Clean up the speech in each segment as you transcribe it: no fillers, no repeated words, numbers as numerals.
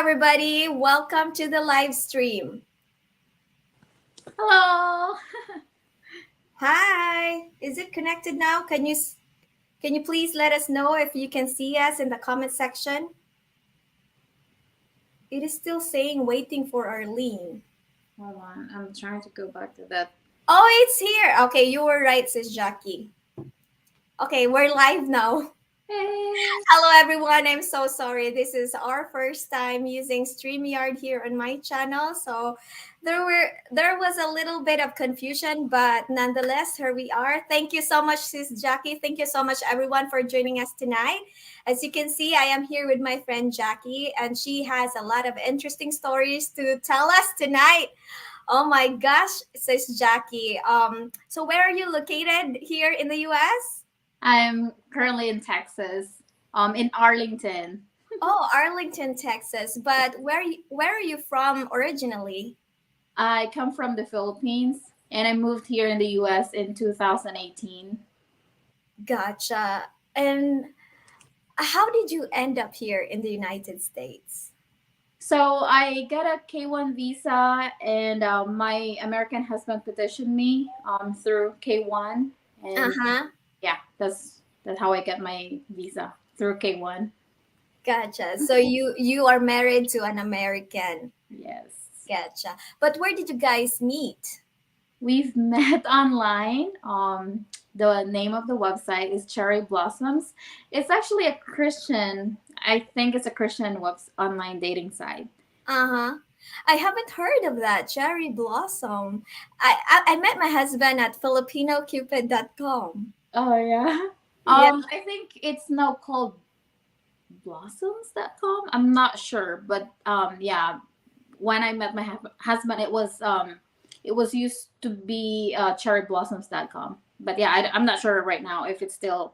everybody. Welcome to the live stream. Hello. Hi. Is it connected now? Can you please let us know if you can see us in the comment section? It is still saying waiting for Arlene. Hold on. I'm trying to go back to that. Oh, it's here. Okay, you were right, sis Jackie. Okay, we're live now. Hey. Hello, everyone. I'm so sorry. This is our first time using StreamYard here on my channel, so there was a little bit of confusion, but nonetheless, here we are. Thank you so much, sis Jackie. Thank you so much, everyone, for joining us tonight. As you can see, I am here with my friend Jackie, and she has a lot of interesting stories to tell us tonight. Oh my gosh, sis Jackie. So where are you located here in the U.S.? I'm currently in Texas, in Arlington. Oh, Arlington, Texas. But where are you from originally? I come from the Philippines and I moved here in the US in 2018. Gotcha. And how did you end up here in the United States? So I got a K1 visa, and my American husband petitioned me through K1, and Uh-huh. yeah, that's how I got my visa through K1. Gotcha. So you are married to an American. Yes. Gotcha. But where did you guys meet? We've met online. The name of the website is Cherry Blossoms. It's actually a Christian. I think it's a Christian online dating site. Uh-huh. I haven't heard of that. Cherry Blossom. I met my husband at filipinocupid.com. Oh yeah. Yeah. I think it's now called blossoms.com. I'm not sure, but yeah, when I met my husband, it was used to be cherryblossoms.com. But yeah, I'm not sure right now if it's still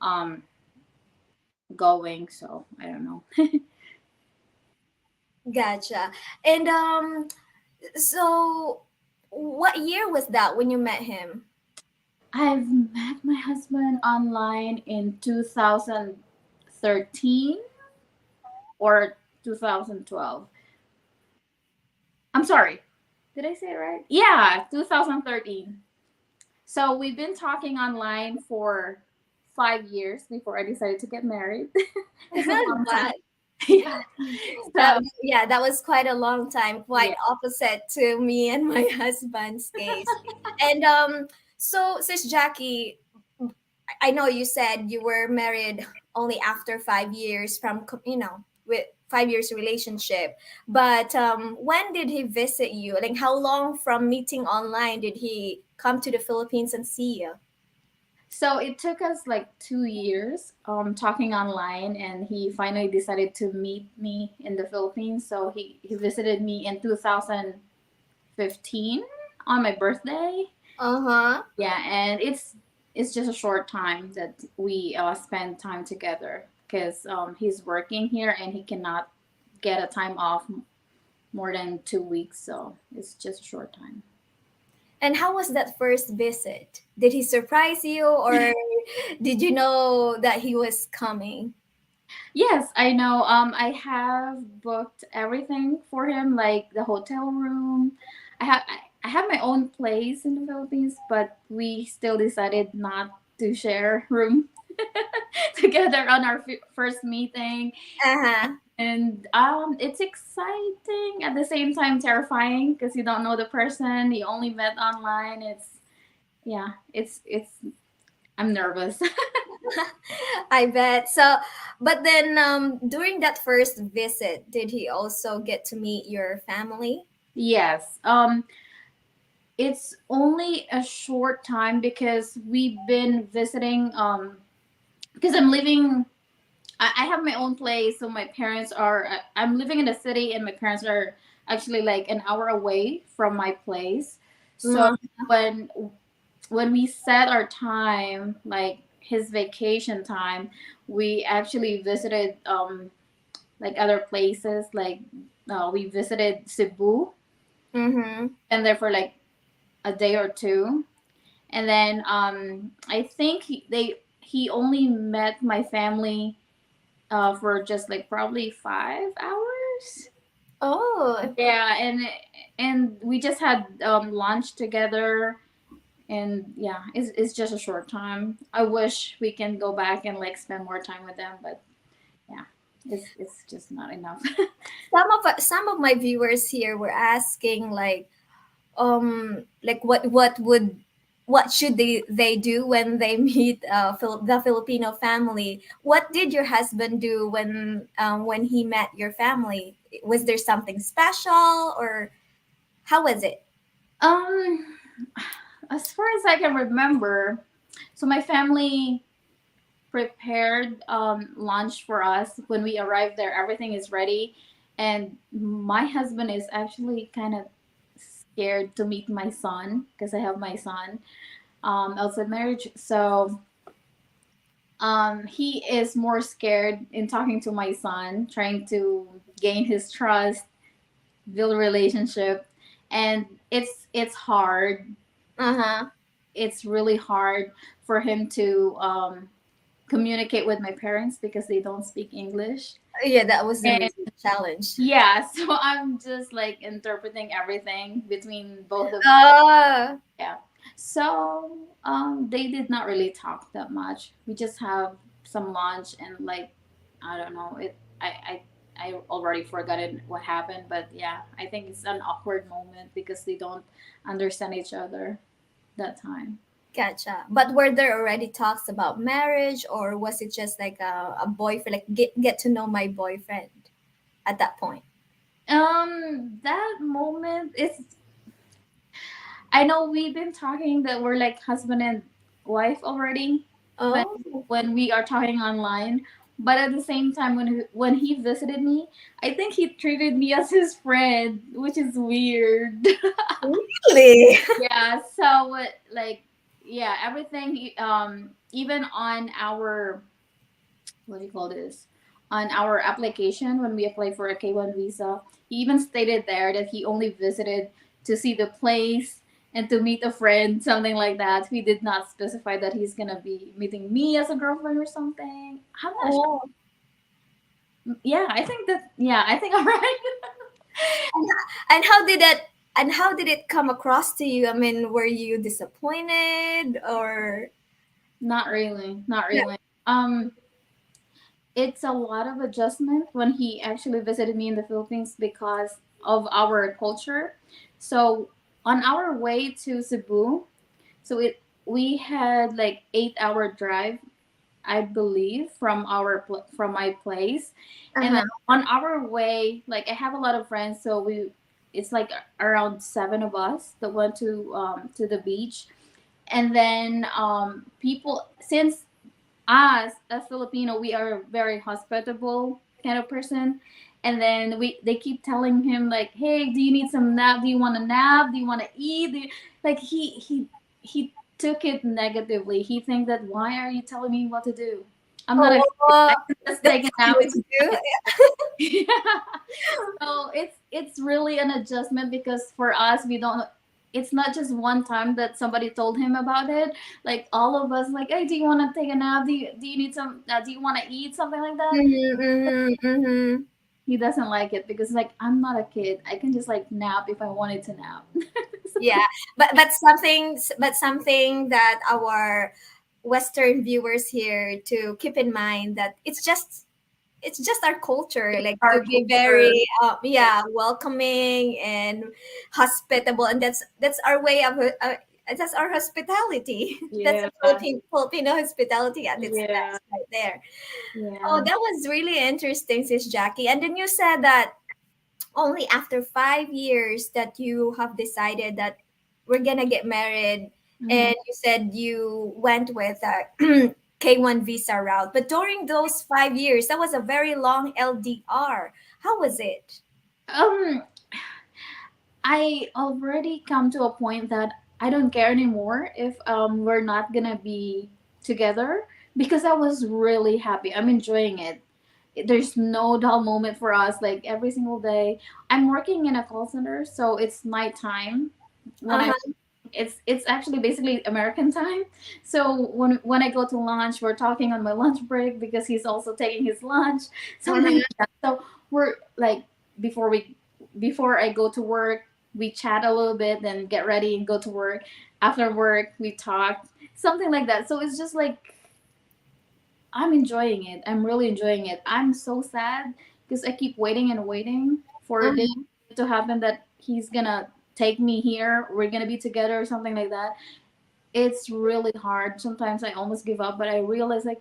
um going, so I don't know. Gotcha. And so what year was that when you met him? I've met my husband online in 2013 or 2012. I'm sorry. Did I say it right? Yeah, 2013. So we've been talking online for 5 years before I decided to get married. It's a long time. Wow. Yeah. That So yeah, that was quite a long time, quite yeah. opposite to me and my husband's case. And so sis Jackie, I know you said you were married only after 5 years from with 5 years relationship, but when did he visit you? Like how long from meeting online did he come to the Philippines and see you? So it took us like 2 years talking online, and he finally decided to meet me in the Philippines. So he visited me in 2015 on my birthday. Uh-huh. Yeah, and it's just a short time that we spend time together because he's working here and he cannot get a time off more than 2 weeks, so it's just a short time. And how was that first visit? Did he surprise you or did you know that he was coming? Yes, I know. I have booked everything for him, like the hotel room. I have my own place in the Philippines, but we still decided not to share room together on our first meeting. Uh-huh. And it's exciting at the same time terrifying because you don't know the person you only met online. It's I'm nervous. I bet. So, but then during that first visit, did he also get to meet your family? Yes. It's only a short time because we've been visiting because I have my own place, so my parents are I'm living in the city and my parents are actually like an hour away from my place. So Uh, when when we set our time, like his vacation time, we actually visited like other places, like we visited Cebu mm-hmm. and there for like a day or two. And then I think he only met my family for just like probably 5 hours. Oh, Yeah, and we just had lunch together, and yeah, it's just a short time. I wish we can go back and like spend more time with them, but yeah, it's just not enough. some of my viewers here were asking like what should they do when they meet the Filipino family. What did your husband do when he met your family? Was there something special, or how was it? um, as far as I can remember, so my family prepared lunch for us when we arrived there. Everything is ready, and my husband is actually kind of scared to meet my son because I have my son outside marriage. So he is more scared in talking to my son, trying to gain his trust, build a relationship, and it's hard. Uh-huh. It's really hard for him to communicate with my parents because they don't speak English. Yeah, that was the And reason challenge. yeah, so I'm just like interpreting everything between both of them. uh Yeah. So they did not really talk that much. We just have some lunch and like I don't know it. I already forgotten what happened, but yeah, I think it's an awkward moment because they don't understand each other that time. Gotcha. But were there already talks about marriage, or was it just like a boyfriend, like get to know my boyfriend at that point? That moment is. I know we've been talking that we're like husband and wife already when Oh, when we are talking online. But at the same time, when he visited me, I think he treated me as his friend, which is weird. really? Yeah. So what like yeah everything even on our what do you call this on our application when we apply for a K1 visa, he even stated there that he only visited to see the place and to meet a friend, something like that. He did not specify that he's gonna be meeting me as a girlfriend or something. I'm not Oh, sure. Yeah, I think that. Yeah, I think I'm right. and how did that? And how did it come across to you? I mean, were you disappointed or? Not really. Not Yeah. really. It's a lot of adjustment when he actually visited me in the Philippines because of our culture. So on our way to Cebu, so it we had like 8 hour drive, I believe, from from my place, and then Uh-huh. on our way, like I have a lot of friends, so we it's like around 7 of us that went to the beach, and then people since us as Filipino, we are a very hospitable kind of person. And then they keep telling him like, "Hey, do you need some nap? Do you want a nap? Do you want to eat?" Like he took it negatively. He think that why are you telling me what to do? I'm not a kid. I Oh, can just that's take a how nap. you do. Yeah. So it's really an adjustment because for us we don't it's not just one time that somebody told him about it. Like all of us like, hey, do you want to take a nap? Do you need some do you want to eat something like that? Mm-hmm, mm-hmm, mm-hmm. He doesn't like it because like I'm not a kid. I can just like nap if I wanted to nap. Yeah, but something that our Western viewers here to keep in mind, that it's just our culture, It's like to our be culture. very Yeah. yeah, welcoming and hospitable, and that's our way of that's our hospitality. That's Yeah. a Filipino hospitality at its Yeah. best right there. Oh, Yeah. that was really interesting, sis Jackie. And then you said that only after 5 years that you have decided that we're gonna get married, Mhm. and you said you went with a K1 visa route. But during those 5 years, that was a very long LDR. How was it? Um I already come to a point that I don't care anymore if we're not gonna be together because I was really happy. I'm enjoying it. There's no dull moment for us. Like every single day, I'm working in a call center, so it's nighttime when I. Uh-huh, It's actually basically American time. So when I go to lunch, we're talking on my lunch break because he's also taking his lunch, something uh-huh, like that. So we're like before we before I go to work, we chat a little bit, then get ready and go to work. After work, we talk, something like that. So it's just like I'm enjoying it. I'm really enjoying it. I'm so sad because I keep waiting and waiting for this Mhm. to happen that he's gonna take me here. We're gonna be together or something like that. It's really hard. Sometimes I almost give up, but I realize like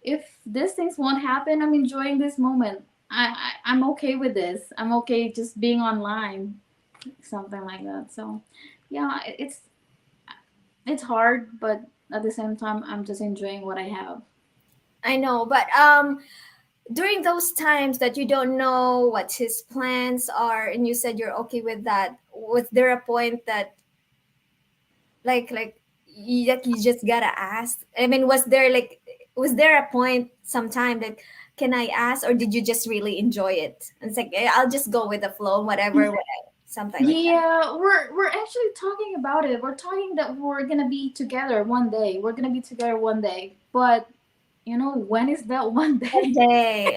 if these things won't happen, I'm enjoying this moment. I'm okay with this. I'm okay just being online, something like that. So, yeah, it's hard, but at the same time, I'm just enjoying what I have. I know, but during those times that you don't know what his plans are, and you said you're okay with that, was there a point that like you just gotta ask? I mean, was there a point sometime that can I ask, or did you just really enjoy it? And it's like I'll just go with the flow, whatever, something like that. Yeah, we're actually talking about it. We're talking that we're gonna be together one day. We're gonna be together one day. But when is that one One day? day.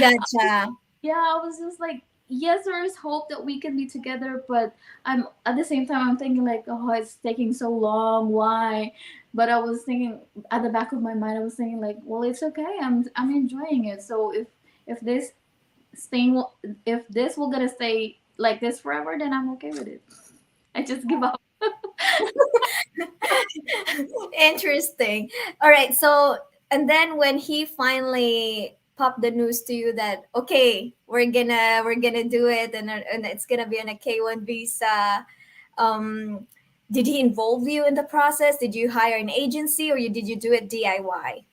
Gotcha. Yeah, I was just like, yes, there is hope that we can be together, but I'm at the same time I'm thinking like, oh, it's taking so long. Why? But I was thinking at the back of my mind, I was thinking like, well, it's okay. I'm enjoying it. So if this thing will, if this will gonna stay like this forever, then I'm okay with it. I just give up. Interesting. All right. So, and then when he finally popped the news to you that okay, we're gonna do it, and it's gonna be on a K1 visa. Um, did he involve you in the process? Did you hire an agency, or did you do it DIY?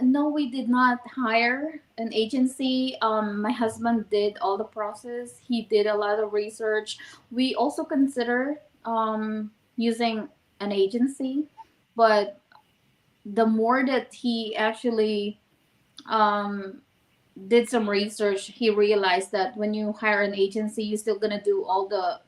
No, we did not hire an agency. My husband did all the process. He did a lot of research. We also consider using an agency, but the more that he actually um, did some research, he realized that when you hire an agency, you're still gonna do all the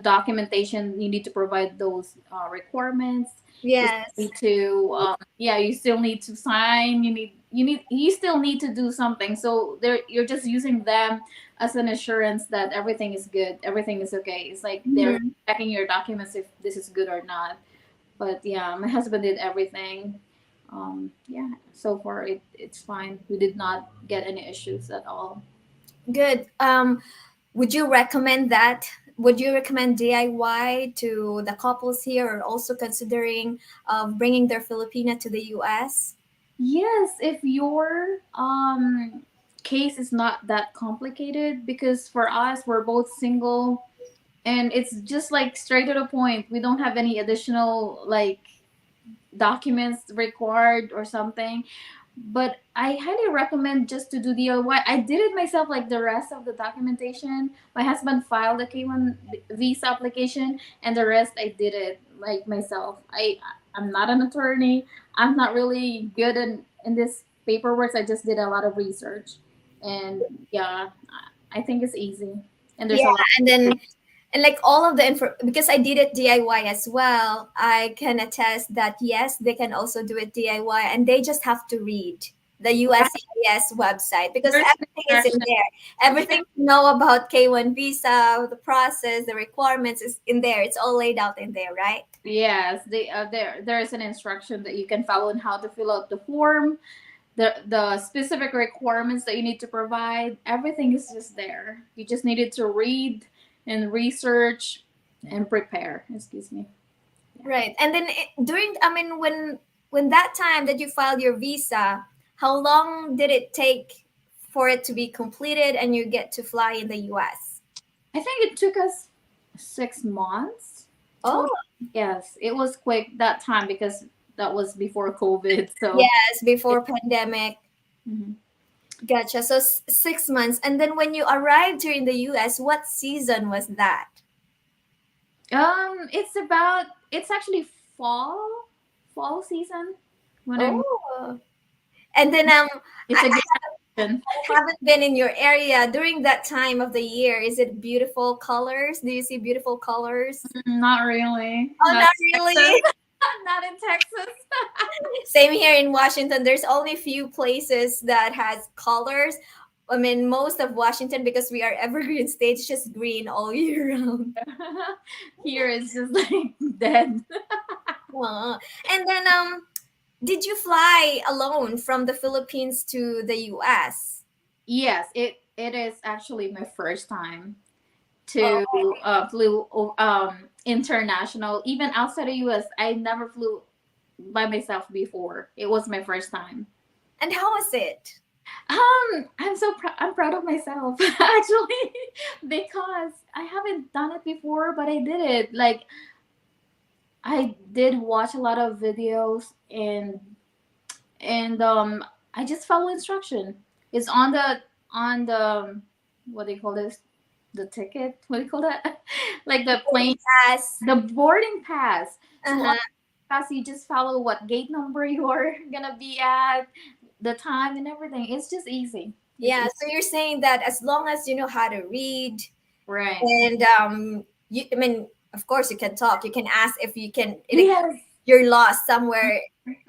documentation. You need to provide those requirements. You still Yes. need to, yeah, you still need to sign. You still need to do something. So there, you're just using them as an assurance that everything is good, everything is okay. It's like they're Mhm. checking your documents if this is good or not. But yeah, my husband did everything. Yeah, so far it's fine. We did not get any issues at all. Good. Would you recommend that? Would you recommend DIY to the couples here, or also considering bringing their Filipina to the US? Yes, if your case is not that complicated, because for us we're both single and it's just like straight to the point. We don't have any additional like documents required or something. But I highly recommend just to do DIY. I did it myself, like the rest of the documentation. My husband filed a K1 visa application, and the rest I did it like myself. I'm not an attorney. I'm not really good in this paperwork. I just did a lot of research, and yeah, I think it's easy. And there's Yeah, a lot. and then and like all of the info, because I did it DIY as well, I can attest that yes, they can also do it DIY, and they just have to read the USCIS website because There's an everything is in instruction. there. Everything you know about K1 visa, the process, the requirements is in there. It's all laid out in there, right? Yes, there is an instruction that you can follow on how to fill out the form, the specific requirements that you need to provide. Everything is just there. You just needed to read and research and prepare. Excuse me. Yeah. Right. And then during, I mean, when that time that you filed your visa, how long did it take for it to be completed and you get to fly in the US? I think it took us 6 months Oh, total. Yes, it was quick that time because that was before COVID. So yes, it, before pandemic. mhm. Gotcha. So 6 months. And then when you arrived here in the US, what season was that? It's actually fall season when I'm. Oh. And then It's I, a good question. I haven't been in your area during that time of the year. Is it beautiful colors? Do you see beautiful colors? Not really. Oh, Not not in Texas. really. Not in Texas. Same here in Washington. There's only few places that has colors. I mean, most of Washington, because we are evergreen state, it's just green all year round. Here it's just like dead. Uh, and then, did you fly alone from the Philippines to the U.S.? Yes, it is actually my first time Oh, to flew international. Even outside the US, I never flew by myself before. It was my first time. and how was it? I'm proud of myself actually because I haven't done it before, but I did it. Like I did watch a lot of videos and I just follow instruction. It's on the what do you call this? The ticket? What do you call that? Like the plane, Yes. the boarding pass. So on Uh-huh. the pass, you just follow what gate number you are gonna be at, the time and everything. It's just easy. It's Yeah, easy. so you're saying that as long as you know how to read, Right. and you, I mean, of course, you can talk. You can ask if you can. If Yes. you're lost somewhere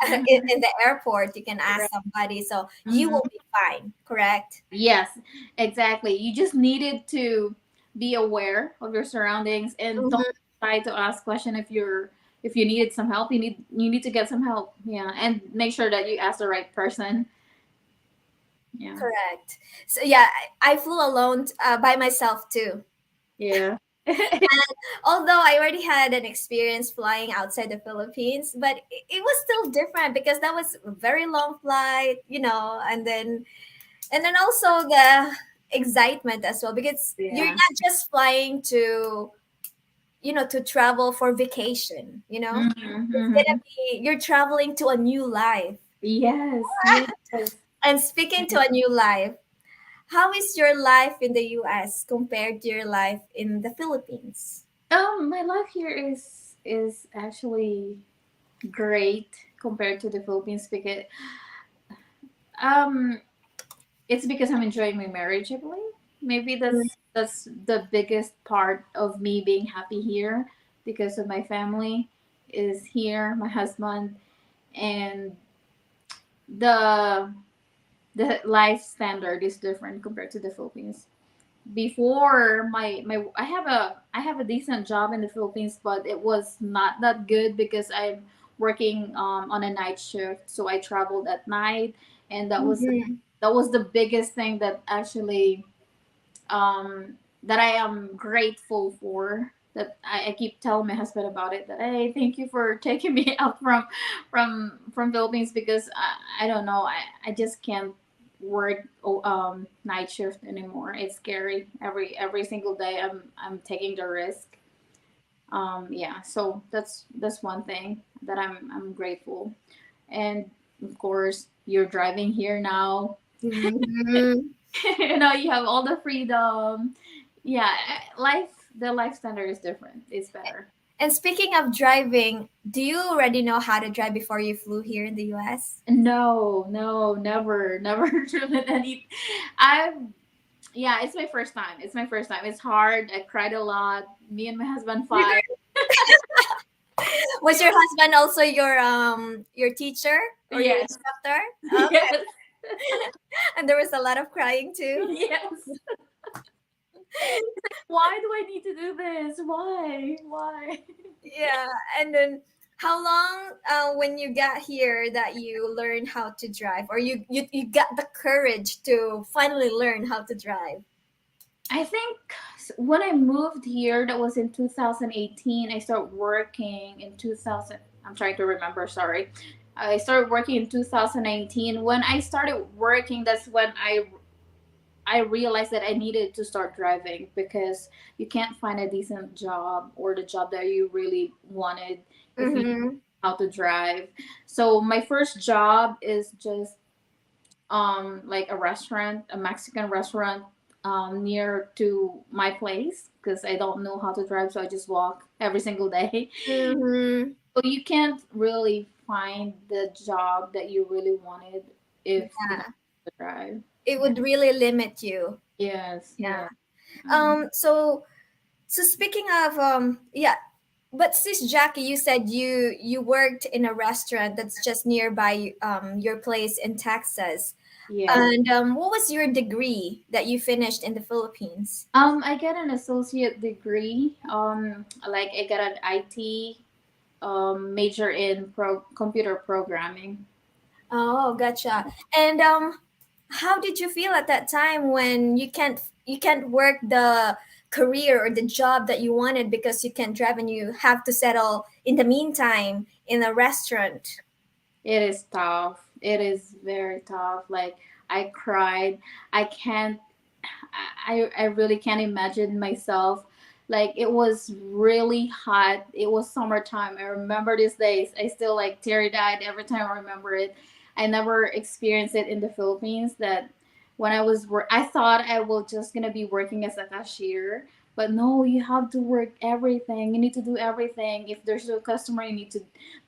Mhm. in the airport, you can ask Right. somebody. So you will Mhm. be fine. Correct. Yes, exactly. You just needed to be aware of your surroundings and don't Mm-hmm. try to ask question if you needed some help. You need to get some help. Yeah, and make sure that you ask the right person. Yeah. Correct. So yeah, I flew alone by myself too. Yeah. Although I already had an experience flying outside the Philippines, but it was still different because that was a very long flight, and then also the excitement as well, because you're Yeah. not just flying to, to travel for vacation, it's gonna Mm-hmm. be you're traveling to a new life. Yes. Yes. And speaking to a new life, how is your life in the US compared to your life in the Philippines? My life here is actually great compared to the Philippines because um it's because I'm enjoying my marriage, I believe. Maybe that's the biggest part of me being happy here because of my family is here, my husband, and the the life standard is different compared to the Philippines. Before my I have a decent job in the Philippines, but it was not that good because I'm working on a night shift, so I traveled at night, and Mhm. that was the biggest thing that actually that I am grateful for. That I keep telling my husband about it. That hey, thank you for taking me out from Philippines because I don't know I just can't work night shift anymore. It's scary. Every single day I'm taking the risk. Yeah, so that's one thing that I'm grateful. And of course, you're driving here now. Mhm. You know, you have all the freedom. Yeah, the life standard is different. It's better. And speaking of driving, do you already know how to drive before you flew here in the US? No, no, never, never driven any. I've yeah, it's my first time. It's my first time. It's hard. I cried a lot. Me and my husband You fight. Was your husband also your teacher or your Yes, instructor? Okay. yes, And there was a lot of crying too. yes. Why do I need to do this? Why? Yeah. And then how long when you got here that you learned how to drive, or you got the courage to finally learn how to drive? I think when I moved here, that was in 2018. I started working in 2000. I'm trying to remember. Sorry, I started working in 2019. When I started working, that's when I realized that I needed to start driving because you can't find a decent job or the job that you really wanted if you Mm-hmm. know how to drive. So my first job is just like a restaurant, a Mexican restaurant near to my place because I don't know how to drive, so I just walk every single day. Mm-hmm. So you can't really find the job that you really wanted if you don't Yeah. know how to drive. It Yeah. would really limit you. Yes, Yeah. yeah. Um, So speaking of yeah, but sis Jackie, you said you worked in a restaurant that's just nearby your place in Texas. Yeah. And what was your degree that you finished in the Philippines? I get an associate degree. Like I got an IT major in computer programming. Oh, gotcha. And how did you feel at that time when you can't work the career or the job that you wanted because you can't drive and you have to settle in the meantime in a restaurant? It is tough. It is very tough. Like I cried. I can't. I really can't imagine myself. Like it was really hot. It was summertime. I remember these days. I still like teary eyed every time I remember it. I never experienced it in the Philippines. That when I thought I was just gonna be working as a cashier. But no, you have to work everything. You need to do everything. If there's a customer, you need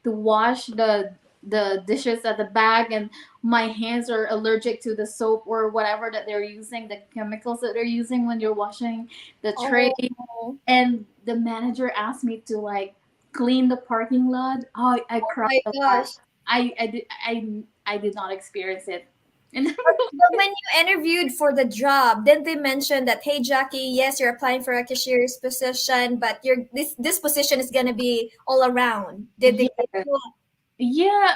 to wash the dishes at the back, and my hands are allergic to the soap or whatever that they're using, the chemicals that they're using when you're washing the tray. Oh, And the manager asked me to like clean the parking lot. Oh, I oh cried my a lot. gosh. I did not experience it. And But when you interviewed for the job, didn't they mention that, hey Jackie, yes, you're applying for a cashier's position, but this position is gonna be all around. Did they tell yeah, you? yeah.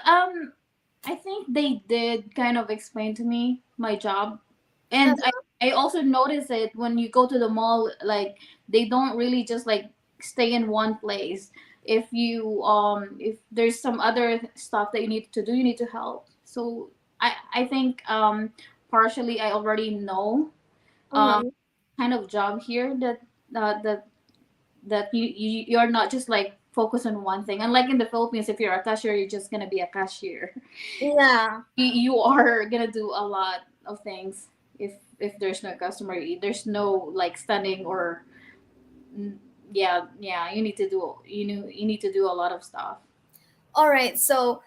I think they did kind of explain to me my job, and I also noticed it when you go to the mall. Like they don't really just like stay in one place. If there's some other stuff that you need to do, you need to help. So I think partially I already know um Uh-huh. kind of job here that that you're not just like focus on one thing. Unlike in the Philippines, if you're a cashier, you're just gonna be a cashier. Yeah. You are gonna do a lot of things if there's no customer, there's no like standing or mm, yeah, you need to do a lot of stuff. All right. So,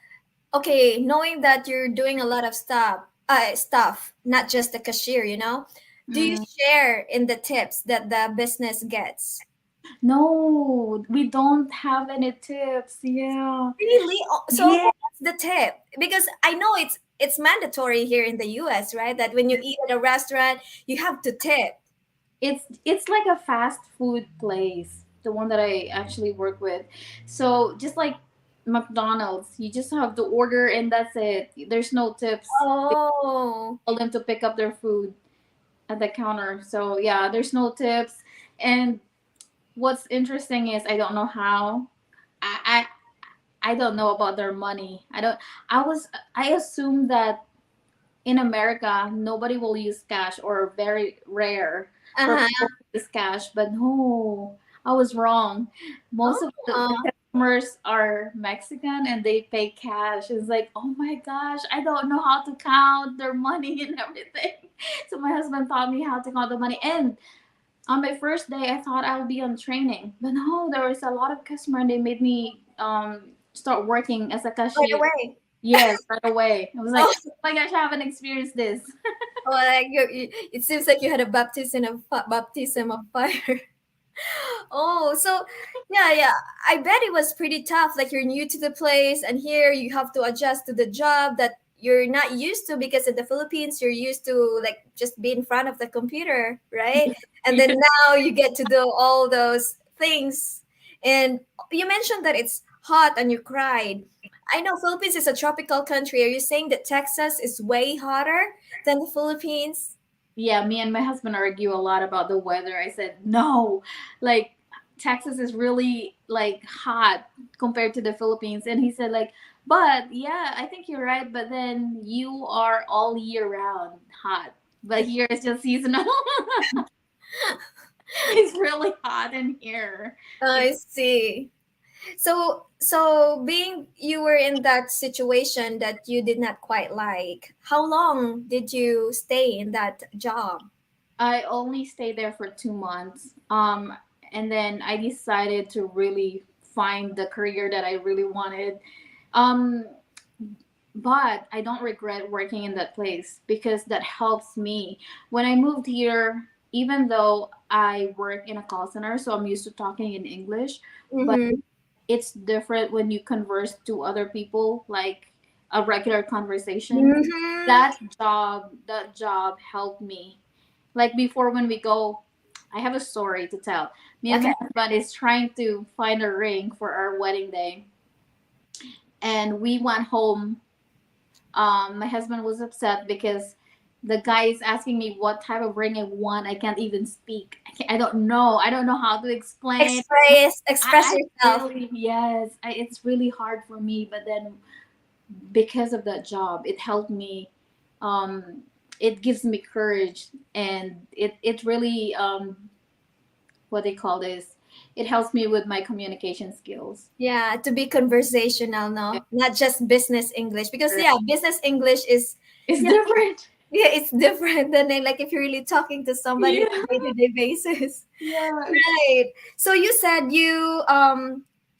okay, knowing that you're doing a lot of stuff, not just the cashier, do you Mm, share in the tips that the business gets? no, we don't have any tips. Yeah. Really? So Yeah, who gets the tip? Because I know it's mandatory here in the US, right? That when you eat at a restaurant, you have to tip. it's like a fast food place, the one that I actually work with. So just like McDonald's, you just have to order and that's it. There's no tips. Oh. Tell them to pick up their food at the counter. So yeah, there's no tips. And what's interesting is I don't know how. I don't know about their money. I assume that in America nobody will use cash or very rare for Uh-huh. people to use cash, but no, I was wrong. Most of the Oh. customers are Mexican and they pay cash. It's like, oh my gosh, I don't know how to count their money and everything. So my husband taught me how to count the money. And on my first day, I thought I would be on training, but no, there was a lot of customer and they made me start working as a Right cashier. away. Yes, right away. I was like, Oh, oh my gosh, I haven't experienced this. oh, like it seems like you had a baptism of fire. Oh, so yeah, yeah. I bet it was pretty tough. Like you're new to the place, and here you have to adjust to the job that you're not used to because in the Philippines you're used to like just be in front of the computer, right? And then now you get to do all those things. And you mentioned that it's hot and you cried. I know Philippines is a tropical country. Are you saying that Texas is way hotter than the Philippines? Yeah, me and my husband argue a lot about the weather. I said, no, like Texas is really like hot compared to the Philippines. And he said, like, but yeah, I think you're right. But then you are all year round hot. But here it's just seasonal. It's really hot in here. I It's see. So being you were in that situation that you did not quite like, how long did you stay in that job? I only stayed there for 2 months. And then I decided to really find the career that I really wanted. Um, but I don't regret working in that place because that helps me. When I moved here, even though I work in a call center, so I'm used to talking in English, but Mm-hmm. it's different when you converse to other people. Like a regular conversation. Mm-hmm. That job helped me. Like before when we go, I have a story to tell. Me and Okay. my husband is trying to find a ring for our wedding day, and we went home. My husband was upset because the guy is asking me what type of ring I want. I can't even speak. I don't know. I don't know how to explain. Express I yourself. really, yes, it's really hard for me. But then because of that job, it helped me. Um, it gives me courage, and it really what they call this. It helps me with my communication skills. Yeah, to be conversational, Yeah, no, not just business English. Because yeah, business English is, it's yeah, different. yeah, it's different than like if you're really talking to somebody on Yeah, a day-to-day basis. yeah. Right. So you said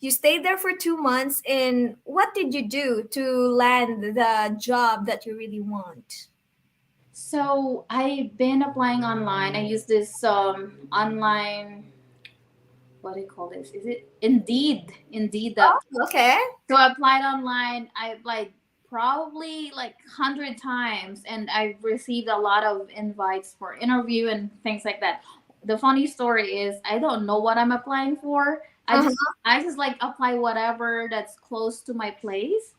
you stayed there for 2 months, and what did you do to land the job that you really want? So I've been applying online. I use this online, what do you call this? Is it Indeed Oh, that. okay. So I applied online. I applied probably like 100 times, and I've received a lot of invites for interview and things like that. The funny story is I don't know what I'm applying for. Uh-huh. I just like apply whatever that's close to my place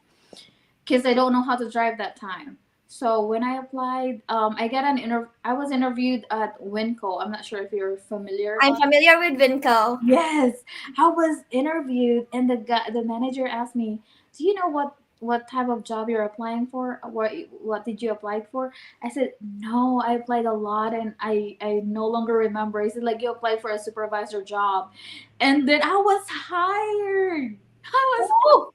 because I don't know how to drive that time. So when I applied, I got an I was interviewed at Winco. I'm not sure if you're familiar I'm about. familiar with Vinco. Yes, I was interviewed, and the manager asked me, "Do you know what type of job you're applying for? What did you apply for?" I said, "No, I applied a lot, and I no longer remember." He said, "Like you applied for a supervisor job," and then I was hired. I was Oh,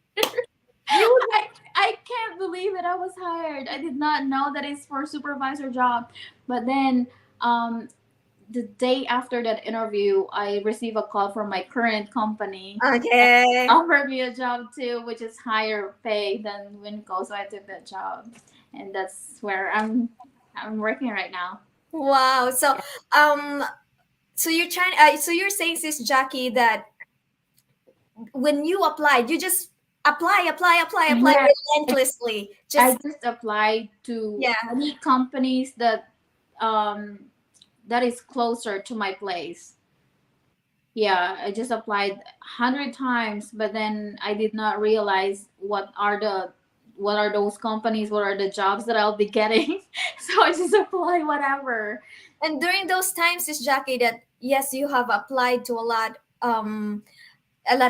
you. I I can't believe it. I was hired. I did not know that it's for supervisor job. But then the day after that interview, I received a call from my current company and Okay. offered me a job too, which is higher pay than Winco. So I took that job, and that's where I'm working right now. Wow. So, Yeah. um, so you're trying. So you're saying, sis Jackie, that when you applied, you just apply Yeah, I, relentlessly. I Just just applied to yeah. any companies um that is closer to my place. Yeah, I just applied 100 times, but then I did not realize what are those companies, what are the jobs that I'll be getting. So I just apply whatever. And during those times, sis Jackie, that yes, you have applied to a lot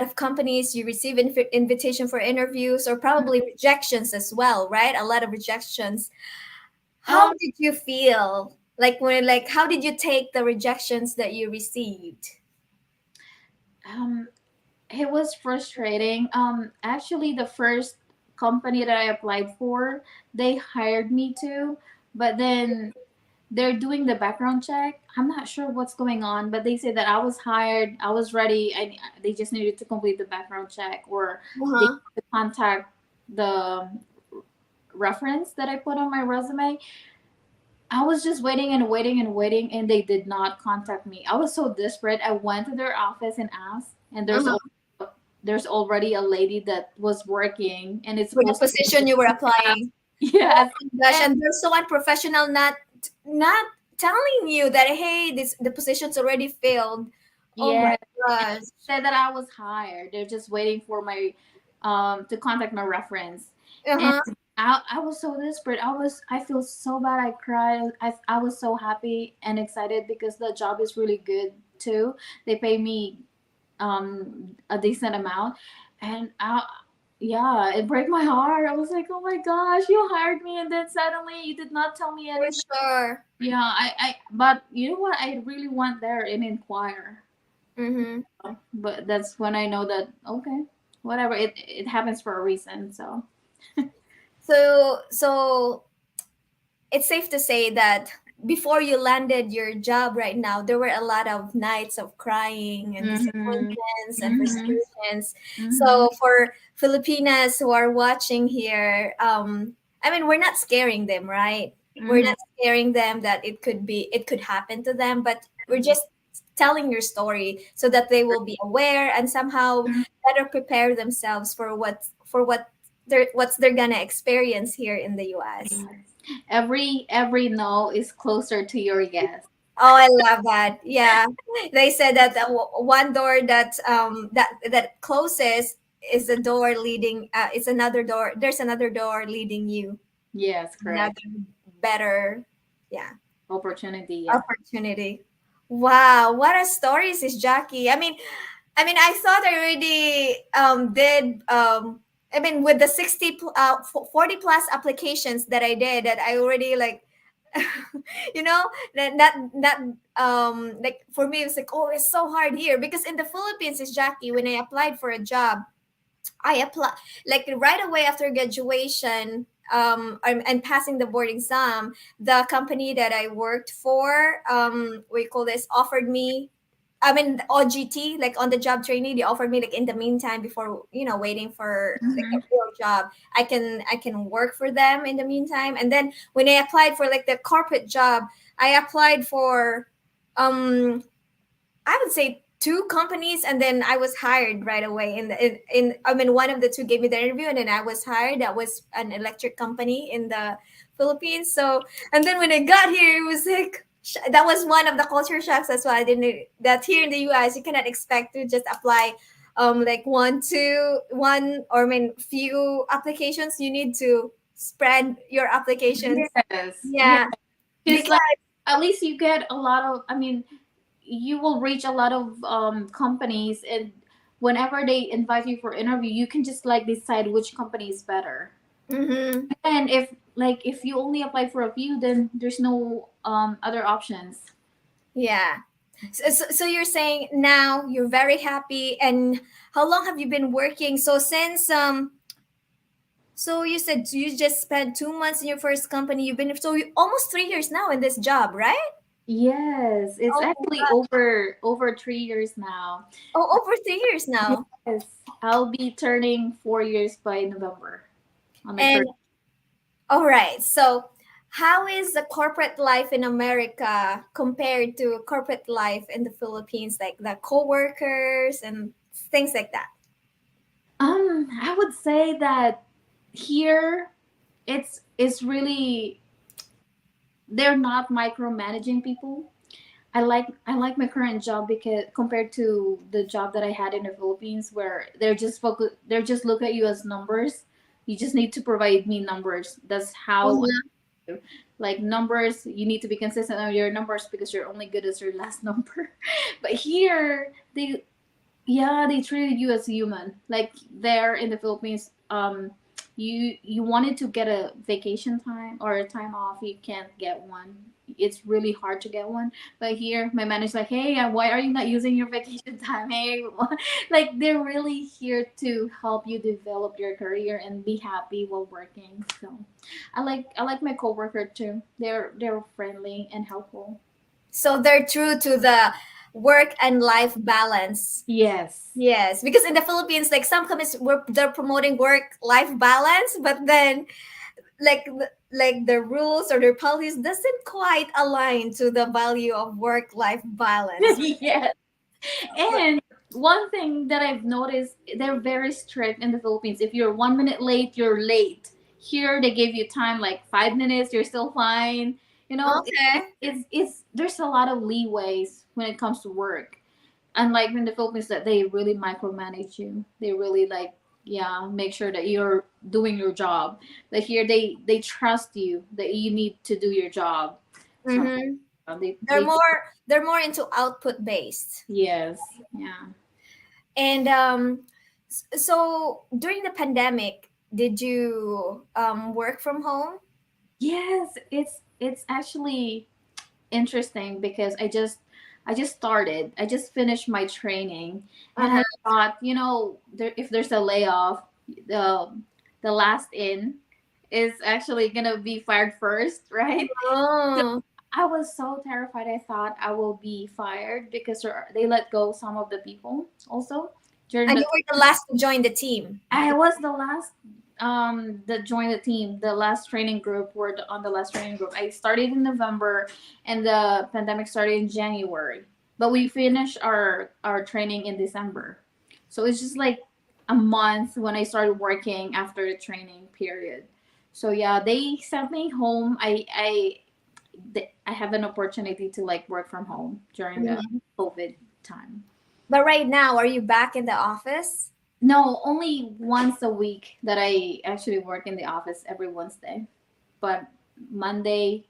of companies. You receive invitation for interviews or probably rejections as well, right? A lot of rejections. How Um, did you feel? Like when like how did you take the rejections that you received? um, it was frustrating. Actually, the first company that I applied for, they hired me too, but then they're doing the background check. I'm not sure what's going on, but they said that I was hired, I was ready. They just needed to complete the background check, or they Uh-huh. need to contact the reference that I put on my resume. I was just waiting and waiting and waiting, and they did not contact me. I was so desperate. I went to their office and asked, and Uh-huh. there's already a lady that was working, and it's For the supposed to be position you were applying. Oh yes, my gosh, and and they're so unprofessional, not telling you that hey, this the position's already filled. Oh my yeah, and gosh. they said that I was hired. They're just waiting for my to contact my reference. And Uh-huh. I was so desperate. I feel so bad. I cried. I was so happy and excited because the job is really good too. They pay me a decent amount, and yeah, it broke my heart. I was like, oh my gosh, you hired me, and then suddenly you did not tell me For anything. sure. Yeah, but you know what? I really went there and inquire, Mm-hmm. but that's when I know that okay, whatever, it happens for a reason. So So it's safe to say that before you landed your job right now, there were a lot of nights of crying and mhm, disappointments and mhm, frustrations. mhm, So for Filipinas who are watching here, I mean, we're not scaring them, right? We're mhm, not scaring them that it could happen to them, but we're just telling your story so that they will be aware and somehow better prepare themselves for what what's they're gonna experience here in the US. Every no is closer to your yes. Oh, I love that. Yeah, they said that one door that closes is the door leading. It's another door. There's another door leading you Yes, correct. another better, yeah, Opportunity, yeah. opportunity. Wow, what a stories is Jackie. I mean, I thought I already did I mean with the 40 plus applications that I did that I already like you know that like for me it's like, oh, it's so hard here because in the Philippines is Jackie, when I applied for a job, I apply like right away after graduation, and passing the board exam. The company that I worked for, we call this, offered me. I mean, OGT, like on the job training, they offered me like in the meantime before waiting for like a Mm-hmm. real job. I can work for them in the meantime, and then when I applied for like the corporate job, I applied for um I would say two companies, and then I was hired right away. I mean, one of the two gave me the interview, and then I was hired. That was an electric company in the Philippines. So, and then when I got here, it was like that was one of the culture shocks. That's why I didn't. That here in the U.S. you cannot expect to just apply, like one or I mean few applications. You need to spread your applications. Yes, yeah. Yeah, Because because like at least you get a lot of. I mean, you will reach a lot of companies, and whenever they invite you for interview, you can just like decide which company is better. mhm, And if you only apply for a few, then there's no other options. yeah. So you're saying now you're very happy, and how long have you been working? So since so you said you just spent 2 months in your first company. You've been so you, almost 3 years now in this job, right? Yes, it's Oh, actually wow. over 3 years now. Oh, over 3 years now. Yes, I'll be turning 4 years by November on my And first. all right, so how is the corporate life in America compared to corporate life in the Philippines, like the coworkers and things like that? I would say that here it's really they're not micromanaging people. I like my current job because compared to the job that I had in the Philippines, where they're just look at you as numbers. You just need to provide me numbers. That's how Mhm. I do. Like numbers, you need to be consistent on your numbers because you're only good as your last number. But here they treated you as human. Like there in the Philippines, you wanted to get a vacation time or a time off, you can't get one. It's really hard to get one. But here, my manager's like, "Hey, why are you not using your vacation time? Hey," like they're really here to help you develop your career and be happy while working. So, I like my coworker too. They're friendly and helpful. So they're true to the work and life balance. Yes. Yes, because in the Philippines, like some companies were they're promoting work life balance, but then like the rules or their policies doesn't quite align to the value of work life balance. Yes. But, And one thing that I've noticed, they're very strict in the Philippines. If you're 1 minute late, you're late. Here, they give you time like 5 minutes, you're still fine. You know, okay. it's there's a lot of leeways when it comes to work. Unlike in the Philippines, that they really micromanage you. They really like, yeah, make sure that you're doing your job. But here, they trust you that you need to do your job. So Mm-hmm. They're they more they're more into output based. yes, yeah. And so during the pandemic, did you work from home? Yes, it's actually interesting because I just started. I just finished my training and Uh-huh. I thought, if there's a layoff, the the last in is actually going to be fired first, right? So Oh. I was so terrified. I thought I will be fired because they let go some of the people also during And the you were the last to join the team. I was the last that joined the team, the last training group. On the last training group. I started in November, and the pandemic started in January. But we finished our training in December, so it's just like a month when I started working after the training period. So yeah, they sent me home. I have an opportunity to like work from home during the Mhm. COVID time. But right now, are you back in the office? No, only once a week that I actually work in the office every Wednesday. But Monday,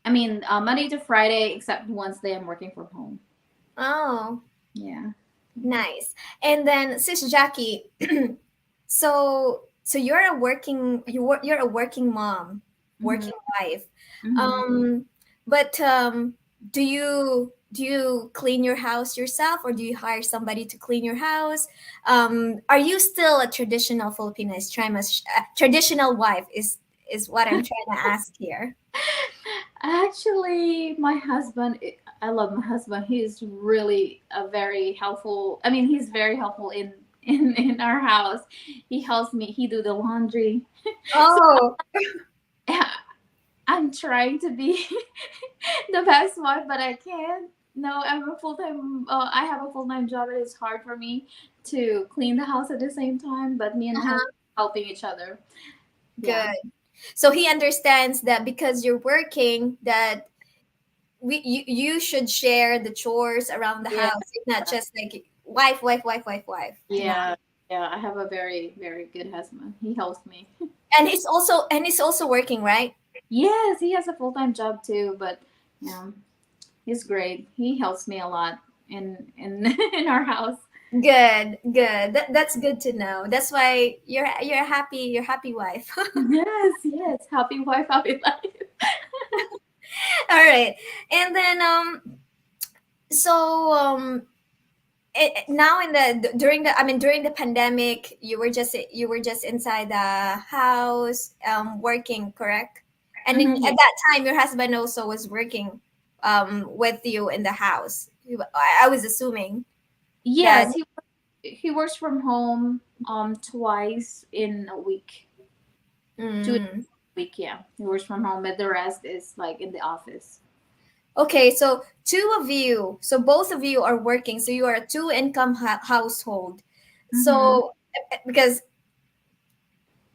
Monday to Friday, except Wednesday, I'm working from home. Oh, Yeah. nice. And then, Sis Jackie, so you're a working mom, Mm-hmm. working wife. Mm-hmm. Um, but do you clean your house yourself, or do you hire somebody to clean your house? Are you still a traditional Filipino? Traditional wife is what I'm trying to ask here. Actually, my husband, I love my husband. He's really a very helpful. I mean, he's very helpful in our house. He helps me. He do the laundry. So Oh, yeah, I'm trying to be the best wife, but I can't. No, I'm a full time. I have a full time job. It is hard for me to clean the house at the same time. But me and my husband helping each other. Yeah. good. So he understands that because you're working, that you should share the chores around the Yeah. house. It's not just like wife, wife, wife, wife, wife. No. Yeah. Yeah. I have a very very good husband. He helps me. And he's also working, right? Yes, he has a full time job too, but yeah, he's great. He helps me a lot in in our house. Good, good. That's good to know. That's why you're a happy wife. Yes, yes. Happy wife, happy life. All right. And then so now in the during the I mean during the pandemic, you were just inside the house working, correct? And then Mhm, at yeah. that time your husband also was working with you in the house. I was assuming that. Yes, he works from home twice in a week. 2 days Mm. a week, yeah. He works from home, but the rest is like in the office. Okay, so both of you are working, so you are a two income household. Mm-hmm. So because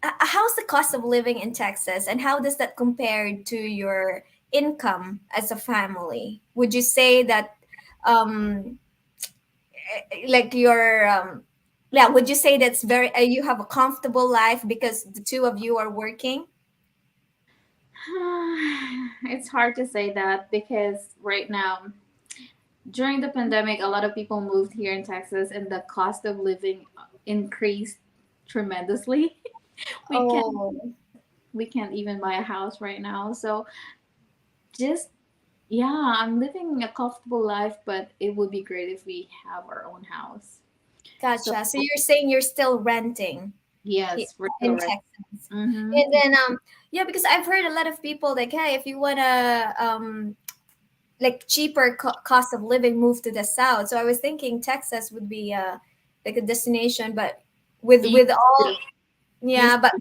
how's the cost of living in Texas, and how does that compare to your income as a family? Would you say that, um, like your, yeah, would you say that's you have a comfortable life because the two of you are working? It's hard to say that because right now, during the pandemic, a lot of people moved here in Texas and the cost of living increased tremendously. We can't Oh, we can't even buy a house right now. So just yeah, I'm living a comfortable life, but it would be great if we have our own house. So gotcha. So you're saying you're still renting he- yes, we're still in right. Texas. Mm-hmm. And then yeah, because I've heard a lot of people like, hey, if you wanna like cheaper cost of living, move to the south. So I was thinking Texas would be like a destination, but with Used with all, to, yeah, used but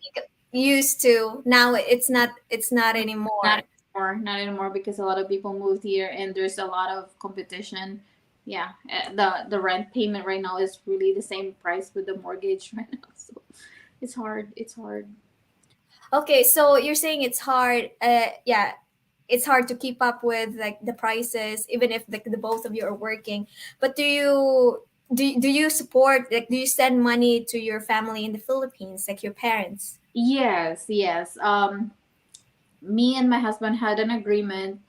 used to, now it's not to, not anymore. anymore, not anymore because a lot of people moved here and there's a lot of competition. Yeah, the rent payment right now is really the same price with the mortgage right now. So it's hard. It's hard. Okay, so you're saying it's hard, yeah, it's hard to keep up with like the prices, even if the both of you are working. But do you support, like, do you send money to your family in the Philippines, like your parents? Yes, yes. Me and my husband had an agreement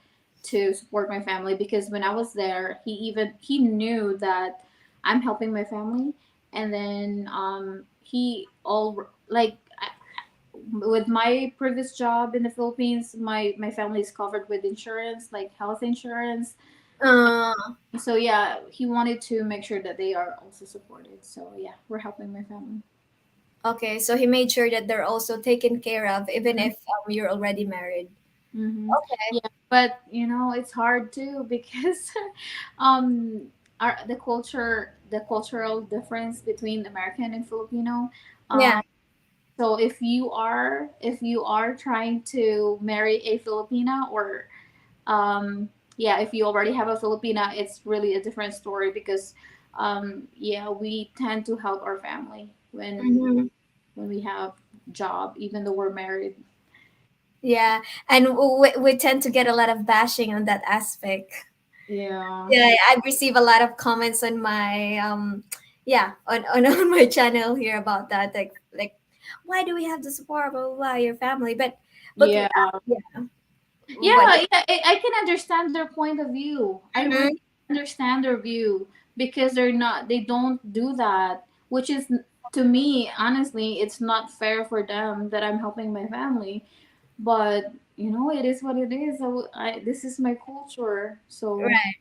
to support my family because when I was there, he knew that I'm helping my family, and then he all like with my previous job in the Philippines, my family is covered with insurance, like health insurance. uh So yeah, he wanted to make sure that they are also supported. So yeah, we're helping my family. Okay, so he made sure that they're also taken care of, even if you're already married. Mm-hmm. Okay. Yeah, but you know it's hard too because um, the cultural difference between American and Filipino. Yeah. Um, so if you are trying to marry a Filipina or yeah, if you already have a Filipina, it's really a different story because Yeah, we tend to help our family Mm-hmm. when we have job, even though we're married. Yeah, and we tend to get a lot of bashing on that aspect. Yeah, Yeah, yeah, I've received a lot of comments on my yeah, on my channel here about that, like why do we have to support blah blah, blah your family? But yeah, yeah, yeah. but I can understand their point of view. I really mhm, understand their view because they don't do that, which is, to me, honestly, it's not fair for them that I'm helping my family. But it is what it is. This is my culture, so right.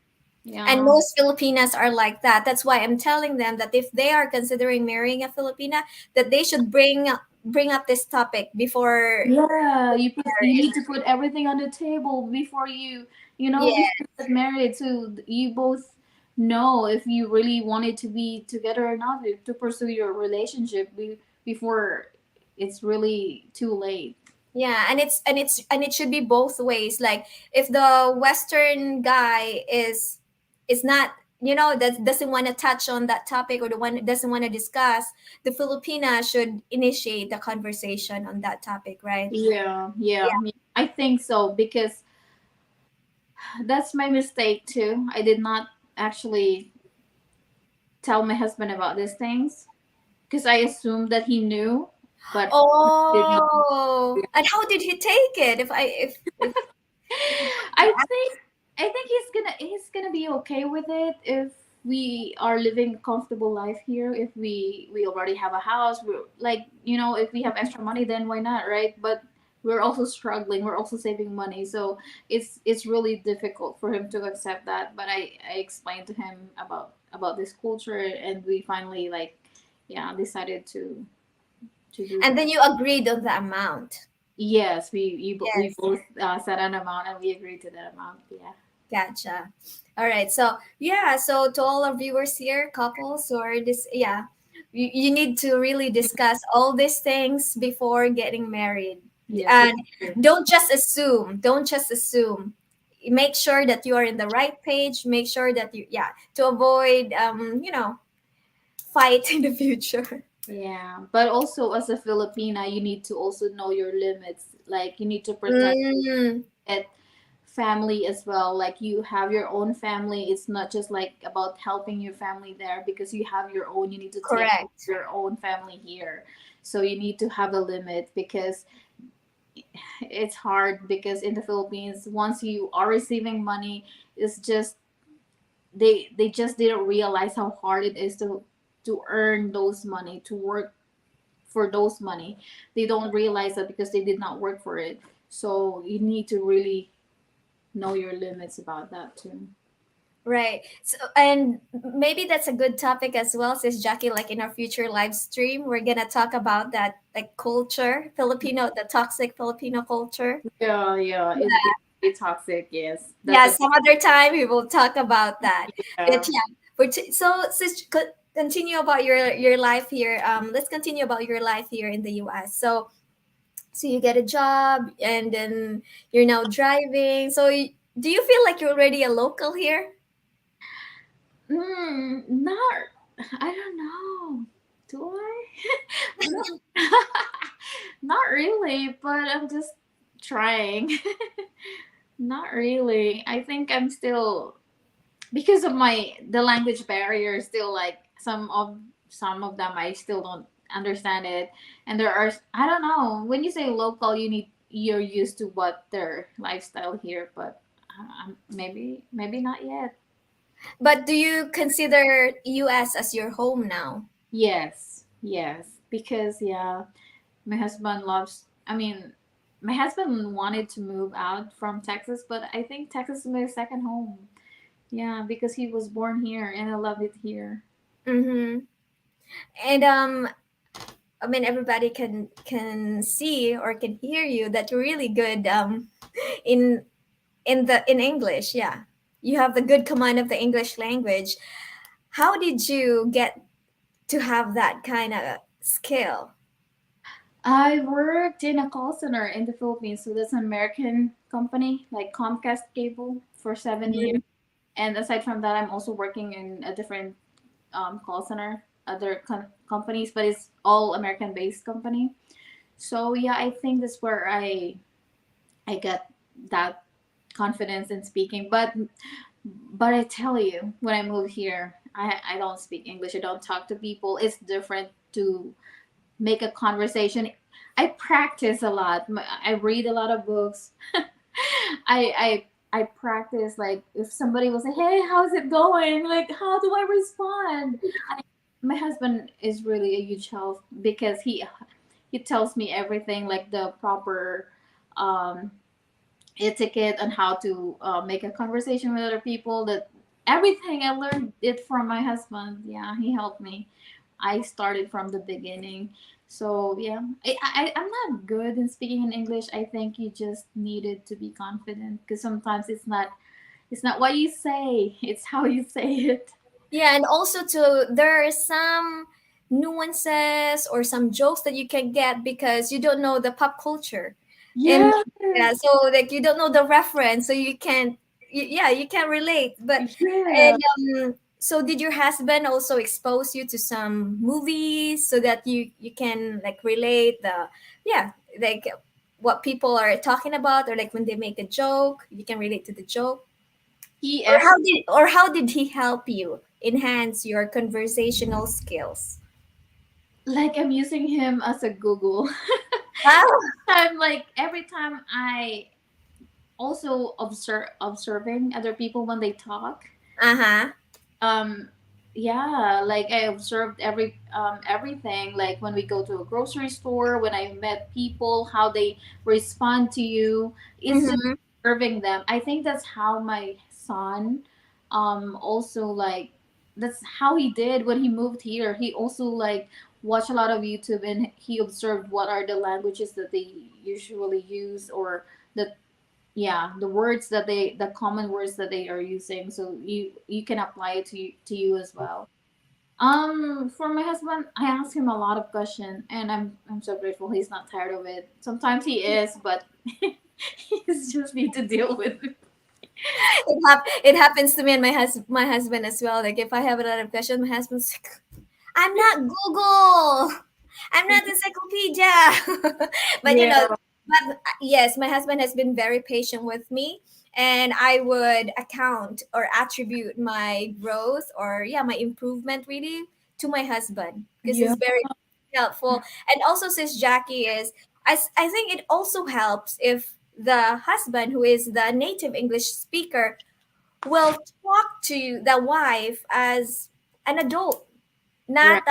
And yeah, most Filipinas are like that. That's why I'm telling them that if they are considering marrying a Filipina, that they should bring up this topic before yeah. You marriage. need to put everything on the table before Yeah, before you get married, so you both know if you really wanted to be together or not, to pursue your relationship before it's really too late. yeah, and it should be both ways. Like if the Western guy is not, that doesn't want to touch on that topic, or the one that doesn't want to discuss, the Filipina should initiate the conversation on that topic, right? Yeah, yeah, Yeah. yeah. I think so because that's my mistake too. I did not actually tell my husband about these things because I assumed that he knew, but he did not. Oh, and how did he take it? If you don't mind me I asking. think I think he's gonna be okay with it if we are living a comfortable life here. If we already have a house, we're like, if we have extra money, then why not, right? But we're also struggling. We're also saving money, so it's really difficult for him to accept that. But I explained to him about this culture, and we finally, like, yeah, decided to do And that. then you agreed on the amount. Yes, we Yes. both set an amount and we agreed to that amount. Yeah. Gotcha. All right. So yeah. So to all our viewers here, couples or this, yeah, you need to really discuss all these things before getting married, Yes, that's and true. don't just assume. Don't just assume. Make sure that you are in the right page. Make sure that yeah, to avoid fight in the future. Yeah, but also as a Filipina, you need to also know your limits. Like, you need to protect Mm, it family as well. Like, you have your own family. It's not just like about helping your family there, because you have your own. You need to take care of correct. your own family here. So you need to have a limit, because it's hard, because in the Philippines, once you are receiving money, it's just they just didn't realize how hard it is to earn those money, to work for those money. They don't realize that because they did not work for it. So you need to really know your limits about that too. Right. So, and maybe that's a good topic as well, says Jackie. Like in our future live stream, we're gonna talk about that, like culture, Filipino, the toxic Filipino culture. Yeah, yeah, it's really toxic. Yes, that's Yeah, a some other time we will talk about that. But yeah, yeah, so sis, continue about your life here. Let's continue about your life here in the U.S. So you get a job, and then you're now driving. So do you feel like you're already a local here? not. I don't know. Do I? not, not really, but I'm just trying. Not really. I think I'm still, because of the language barrier, still, like, some of them I still don't understand it. And there are, I don't know, when you say local, you're used to what their lifestyle here, but maybe not yet. But do you consider US as your home now? Yes, yes, because, yeah, my husband loves, I mean, my husband wanted to move out from Texas, but I think Texas is my second home. Yeah, because he was born here and I love it here. Mm-hmm. And I mean, everybody can see or can hear you that you're really good in in English. Yeah, you have the good command of the English language. How did you get to have that kind of skill? I worked in a call center in the Philippines, so that's an American company, like Comcast Cable, for 7 years. Mhm. And aside from that, I'm also working in a different call center, other companies, but it's all American based company. So yeah, I think that's where I get that confidence in speaking. But I tell you, when I moved here, I don't speak English. I don't talk to people. It's different to make a conversation. I practice a lot. I read a lot of books. I practice, like if somebody will say, "Hey, how's it going?" Like, how do I respond? I, my husband is really a huge help because he tells me everything, like the proper um, etiquette on how to make a conversation with other people. That everything I learned it from my husband. Yeah, he helped me. I started from the beginning. So yeah, I'm not good in speaking in English. I think you just needed to be confident because sometimes it's not what you say, it's how you say it. Yeah, and also to there are some nuances or some jokes that you can get because you don't know the pop culture. And Yes, yeah, so like you don't know the reference, so you can't yeah, you can relate. But yeah. and so did your husband also expose you to some movies so that you can like relate the yeah, like what people are talking about, or like when they make a joke, you can relate to the joke? He Or actually, how did he help you enhance your conversational skills? like, I'm using him as a Google. Oh, I'm like every time I also observing other people when they talk. uh-huh. um yeah, like I observed everything, like when we go to a grocery store, when I met people, how they respond to you. It's just Mm-hmm. observing them. I think that's how my son also, like, that's how he did when he moved here. He also like watched a lot of YouTube, and he observed what are the languages that they usually use, or the, yeah, the words that they, the common words that they are using, so you can apply it to you as well. For my husband, I asked him a lot of questions, and I'm so grateful he's not tired of it. Sometimes he is, but he just need to deal with it. It happens to me and my husband as well. Like if I have a lot of questions, my husband's like, I'm not Google. I'm not encyclopedia. But Yeah. but yes, my husband has been very patient with me, and I would account or attribute my growth or yeah, my improvement really to my husband because Yeah. he's very helpful. And also since Jackie is I think it also helps if the husband who is the native English speaker will talk to the wife as an adult, Right.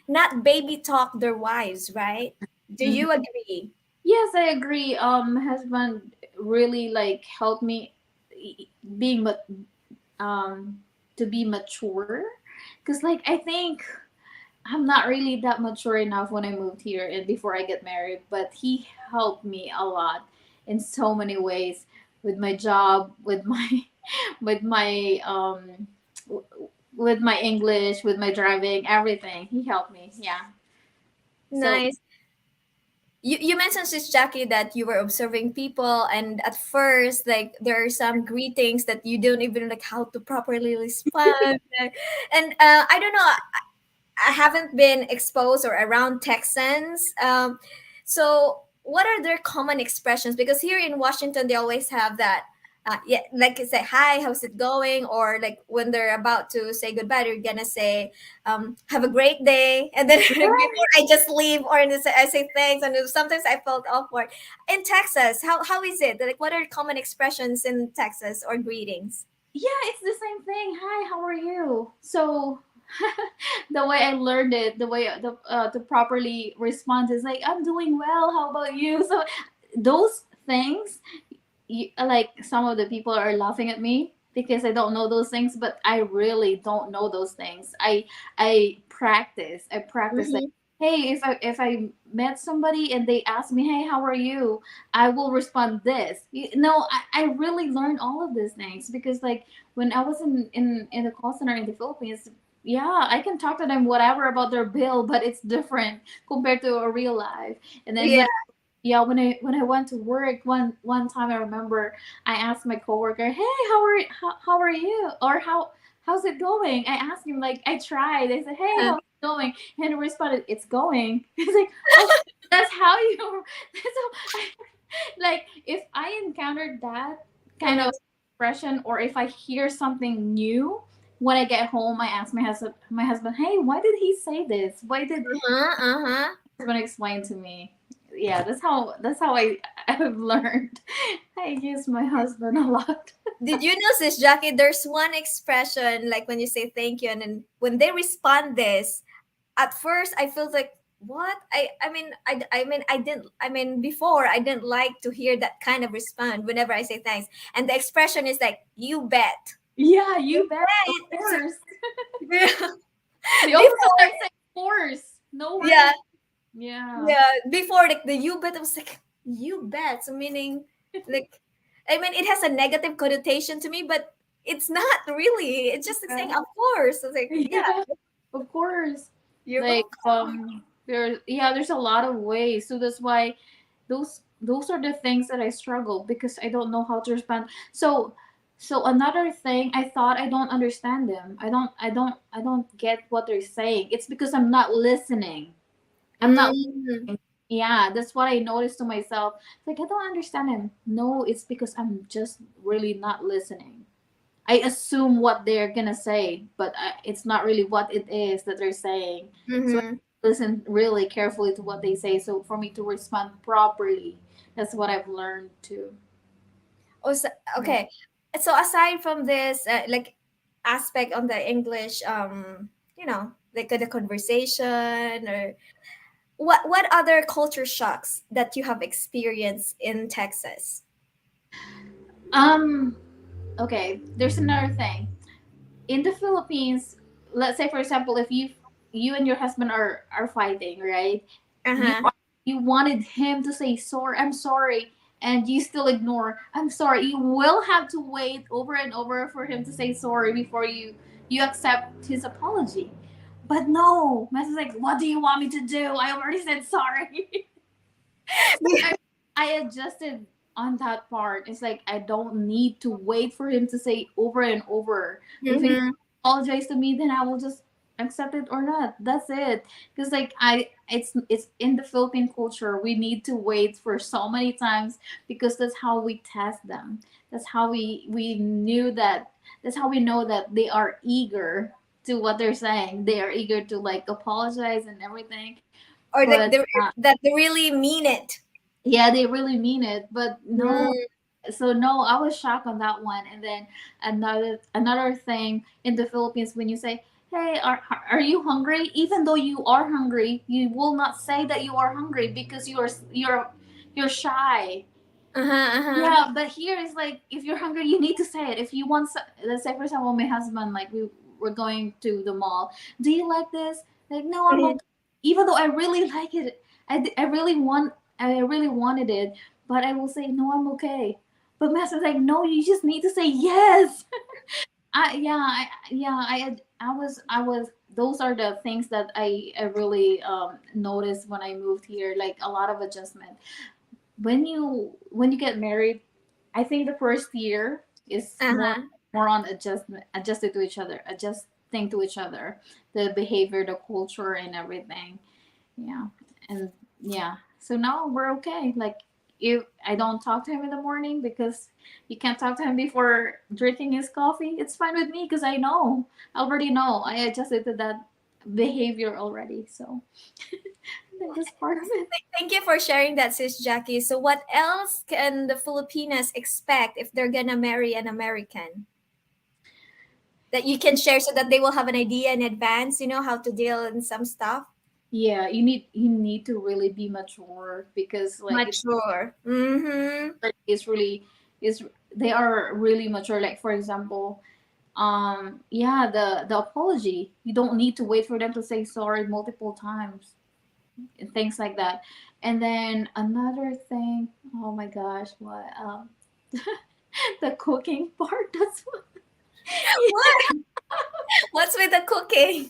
not baby talk their wives, right? Do Mhm. you agree? Yes, I agree. My husband really like helped me being to be mature, because like I think I'm not really that mature enough when I moved here and before I get married, but he helped me a lot in so many ways, with my job, with my with my w- with my English, with my driving, everything. He helped me. Yeah. So Nice. You mentioned, sis Jackie, that you were observing people, and at first, like there are some greetings that you don't even like how to properly respond. And I don't know, I haven't been exposed or around Texans. So, what are their common expressions? Because here in Washington, they always have that. Yeah, like you say, hi, how's it going? Or like when they're about to say goodbye, they're gonna say, have a great day. And then before I just leave, or I say thanks. And sometimes I felt awkward. In Texas, how is it? Like, what are common expressions in Texas or greetings? yeah, it's the same thing. Hi, how are you? So the way I learned it, the way to properly respond is like, I'm doing well. How about you? So those things, like some of the people are laughing at me because I don't know those things, but I really don't know those things. I practice like, Mm-hmm. hey, if I met somebody and they ask me, hey, how are you, I will respond this. I really learned all of these things because like when I was in the call center in the Philippines, yeah, I can talk to them whatever about their bill, but it's different compared to a real life. And then Yeah. yeah, when I went to work one time, I remember I asked my coworker, "Hey, how are you?" Or how's it going? I asked him, like, I tried. I said, hey, how's it going? And he responded, it's going. He's like, oh, that's how you. So, like, if I encountered that kind Uh-huh. of expression, or if I hear something new when I get home, I ask my husband, hey, why did he say this? Why did Uh-huh. Uh-huh. husband explain to me? Yeah, that's how I've learned. I use my husband a lot. Did you notice, Jackie? There's one expression like when you say thank you, and then when they respond this, at first I feel like what I didn't I mean before I didn't like to hear that kind of respond whenever I say thanks, and the expression is like you bet. Yeah, You you bet, of bet. It's course. like, They also before, sometimes say, of course, no yeah, worries. Yeah. yeah, before like the you bet, I was like you bet, so meaning like it has a negative connotation to me, but it's not really, it's just like saying Yeah. of course. I was like, yeah, Yeah, of course. you're Like, welcome. there's a lot of ways. So that's why those are the things that I struggle, because I don't know how to respond. So another thing, I thought I don't understand them. I don't get what they're saying. It's because I'm not listening. I'm not Mm. listening. Yeah, that's what I noticed to myself. It's like, I don't understand him. No, it's because I'm just really not listening. I assume what they're gonna say, but it's not really what it is that they're saying. So I Mm-hmm. listen really carefully to what they say, so for me to respond properly. That's what I've learned too. Oh, so, Yeah. okay. So aside from this, like aspect on the English, like the conversation, or what other culture shocks that you have experienced in Texas? Um. Okay. There's another thing in the Philippines. Let's say, for example, if you and your husband are fighting, right? Uh you huh. you wanted him to say sorry, I'm sorry, and you still ignore, I'm sorry. You will have to wait over and over for him to say sorry before you accept his apology. But no, Mass is like, what do you want me to do? I already said sorry. So I adjusted on that part. It's like, I don't need to wait for him to say over and over. If he Mm-hmm. apologize to me, then I will just accept it or not. That's it. Because like, it's in the Philippine culture. We need to wait for so many times, because that's how we test them. That's how we knew that. That's how we know that they are eager to what they're saying. They are eager to like apologize and everything. Or like But that they really mean it. yeah, they really mean it. But no, Mm. so no, I was shocked on that one. And then another thing in the Philippines, when you say, hey, are you hungry? Even though you are hungry, you will not say that you are hungry, because you're shy. Uh huh. Uh huh. Yeah, but here is like, if you're hungry, you need to say it. If you want, let's say, for example, my husband, like, we were going to the mall. Do you like this? Like, no, I'm okay. Even though I really like it, I really wanted it, but I will say no, I'm okay. But my husband's like, no, you just need to say yes. I was. Those are the things that I really noticed when I moved here. Like, a lot of adjustment when you get married. I think the first year is Uh more huh. more on adjusted to each other, adjusting to each other, the behavior, the culture, and everything. Yeah, and yeah. So now we're okay. Like, if I don't talk to him in the morning, because you can't talk to him before drinking his coffee, it's fine with me, because I already know. I adjusted to that behavior already. So I think that's part of it. Thank you for sharing that, sis Jackie. So, what else can the Filipinas expect if they're gonna marry an American that you can share so that they will have an idea in advance, how to deal in some stuff? Yeah, you need to really be mature, because like, Mature. Mm-hmm. it's really is they are really mature. Like, for example, yeah, the apology, you don't need to wait for them to say sorry multiple times, and things like that. And then another thing, oh my gosh, what the cooking part. That's what What? What's with the cooking?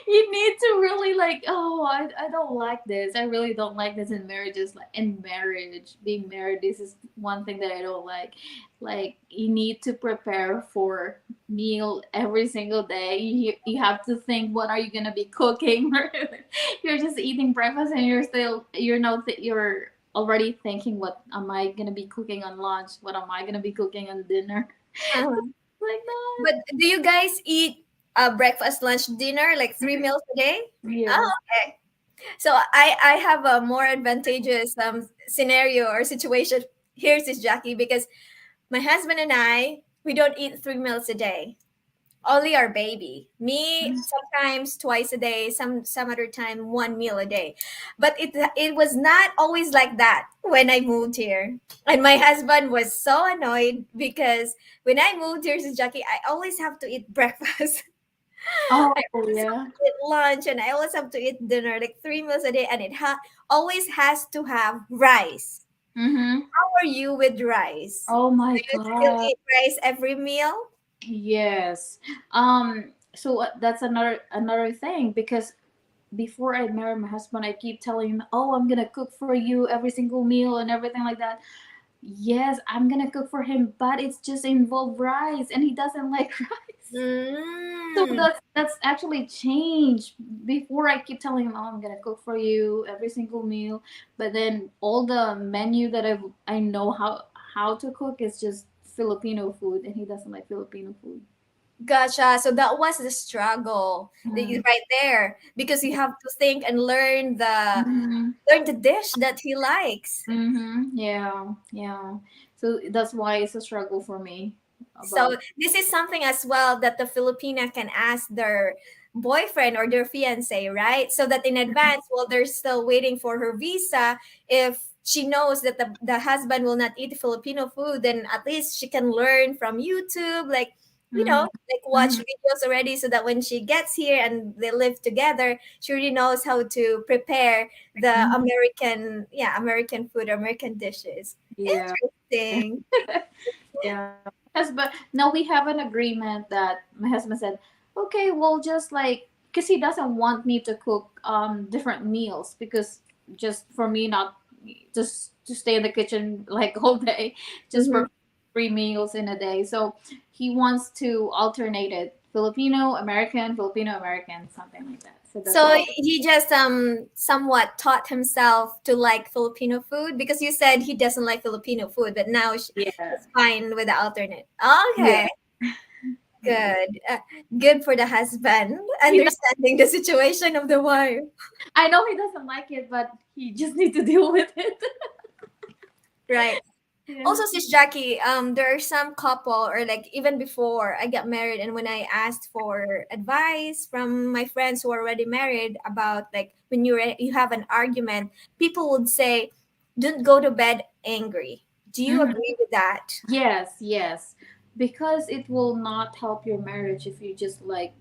you need to really, like, oh, I don't like this, I really don't like this in marriages. Like, in marriage, being married, this is one thing that I don't like. Like, you need to prepare for meal every single day. You have to think what are you gonna be cooking. You're just eating breakfast and you're already thinking what am I gonna be cooking on lunch? What am I gonna be cooking on dinner? Uh-huh. Like But do you guys eat breakfast, lunch, dinner, like three that. meals a day? Oh, Yes. okay. So I have a more advantageous scenario or situation. Here's this, Jackie, because my husband and I, we don't eat three meals a day. Only our baby. Me sometimes twice a day, some other time one meal a day. But it was not always like that when I moved here. And my husband was so annoyed because when I moved here to Jackie, I always have to eat breakfast. Oh I always have yeah. to eat lunch and I always have to eat dinner, like three meals a day, and always has to have rice. Mm-hmm. How are you with rice? Oh my Do you still god. eat rice every meal? Yes. So that's another thing because before I married my husband, I keep telling him, "Oh, I'm gonna cook for you every single meal and everything like that." Yes, I'm gonna cook for him, but it's just involve rice, and he doesn't like rice. So Mm. that's actually changed. Before I keep telling him, "Oh, I'm gonna cook for you every single meal," but then all the menu that I know how to cook is just Filipino food, and he doesn't like Filipino food. Gotcha. So that was the struggle Mm. right there because you have to think and Mm-hmm. learn the dish that he likes. Mm-hmm. Yeah, yeah. So that's why it's a struggle for me So about. this is something as well that the Filipina can ask their boyfriend or their fiance, right? So that in advance, while they're still waiting for her visa, if she knows that the husband will not eat Filipino food, then at least she can learn from YouTube, like, Mm-hmm. like watch videos already so that when she gets here and they live together, she already knows how to prepare the Mm-hmm. American food, American dishes. Yeah. Interesting. Yeah. Yes, but no, we have an agreement that my husband said, okay, well, just like, because he doesn't want me to cook different meals because just for me not just to stay in the kitchen like all day, just Mhm. for 3 meals in a day. So he wants to alternate it Filipino American, something like that. So that's So why. he just somewhat taught himself to like Filipino food because you said he doesn't like Filipino food, but now Yeah. he's fine with the alternate. Yeah. Okay, good, good for the husband He, understanding the situation of the wife. I know he doesn't like it, but he just need to deal with it. Right. Yeah. Also, sis Jackie, there are some couple or like even before I got married, and when I asked for advice from my friends who are already married about like when you have an argument, people would say, "Don't go to bed angry." Do you Mhm. agree with that? Yes, yes. Because it will not help your marriage if you just like,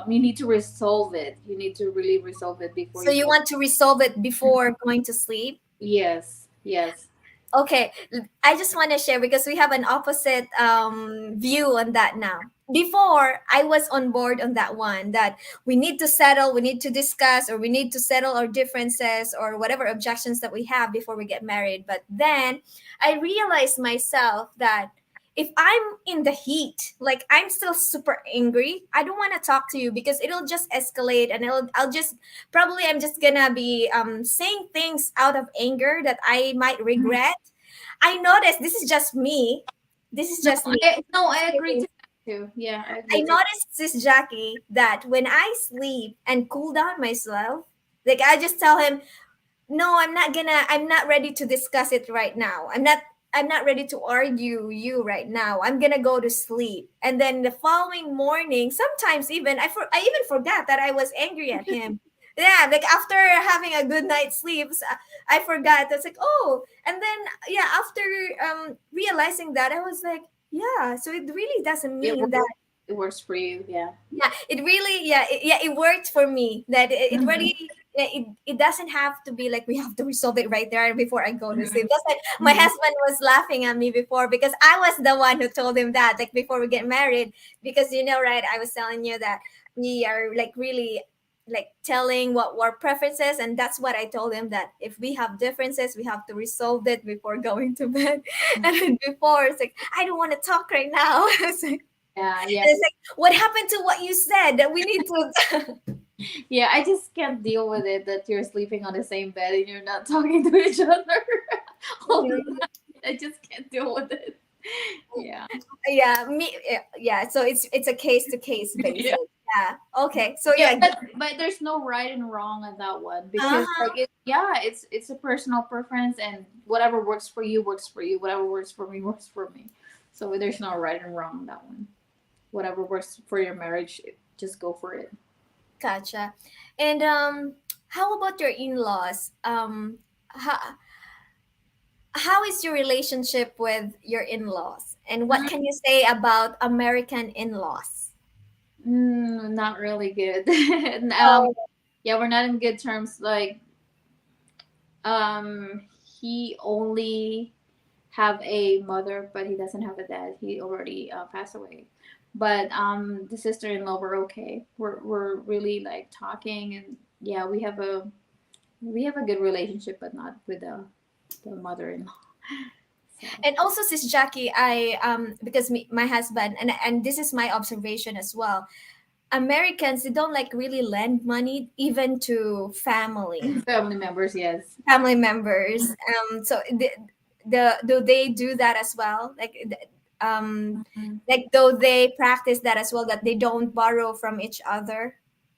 you need to resolve it. You need to really resolve it before So you you go. want to resolve it before going to sleep? Yes, yes. Okay, I just want to share because we have an opposite view on that now. Before, I was on board on that one that we need to settle, we need to discuss, or we need to settle our differences or whatever objections that we have before we get married. But then I realized myself that if I'm in the heat, like I'm still super angry, I don't want to talk to you because it'll just escalate and I'll just probably I'm just gonna be saying things out of anger that I might Mhm. regret. I noticed this is just me. This is No, just me. I agree to that too. Yeah, I I agree to. noticed this Jackie that when I sleep and cool down myself, like I just tell him, no, I'm not ready to discuss it right now. I'm not ready to argue you right now. I'm gonna go to sleep. And then the following morning, sometimes even I even forgot that I was angry at him. Yeah, like after having a good night's sleep, I forgot. It's like, oh, and then yeah, after realizing that, I was like, yeah, so it really doesn't It mean that works. It works for you. Yeah. yeah it really it worked for me that it Mhm. really it doesn't have to be like we have to resolve it right there before I go to sleep. Mhm. That's like my Mhm. husband was laughing at me before because I was the one who told him that like before we get married because right, I was telling you that we are like really like telling what our preferences, and that's what I told him, that if we have differences we have to resolve it before going to bed. And then before it's like I don't want to talk right now. It's like, Yeah, yeah, And it's like, what happened to what you said that we need to? yeah. I just can't deal with it that you're sleeping on the same bed and you're not talking to each other all the Mhm. time. I just can't deal with it. Yeah. Yeah, me. Yeah, so it's a case to case basis. Yeah. Yeah. Okay. So Yeah, yeah. but there's no right and wrong on that one because Uh-huh. like yeah, it's a personal preference and whatever works for you works for you. Whatever works for me works for me. So there's no right and wrong on that one. Whatever works for your marriage, just go for it. Gotcha. And how about your in-laws? How is your relationship with your in-laws? And what can you say about American in-laws? Not really good. Oh, Yeah, we're not in good terms. Like, um, he only have a mother, but he doesn't have a dad. He already passed away. But the sister-in-law were okay. We're really like talking, and yeah, we have a good relationship, but not with the mother-in-law. So and also, sis Jackie, I because my husband, and this is my observation as well. Americans, they don't like really lend money even to family members, yes. family members. So the do they do that as well? Mm, Like though they practice that as well, that they don't borrow from each other.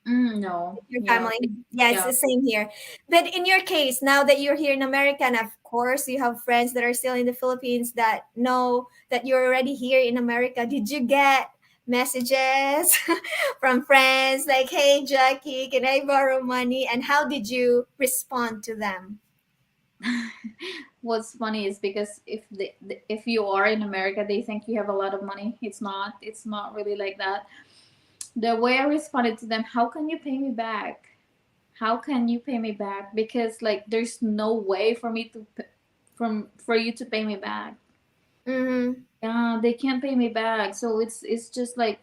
no, Your yeah, family. Yeah, it's yeah. the same here. But in your case, now that you're here in America, and of course you have friends that are still in the Philippines that know that you're already here in America, did you get messages from friends like, hey, Jackie, can I borrow money? And how did you respond to them? What's funny is because if you are in America, they think you have a lot of money. It's not. It's not really like that. The way I responded to them, how can you pay me back? How can you pay me back? Because like there's no way for me to from for you to pay me back. Mm-hmm. Yeah, they can't pay me back. So it's just like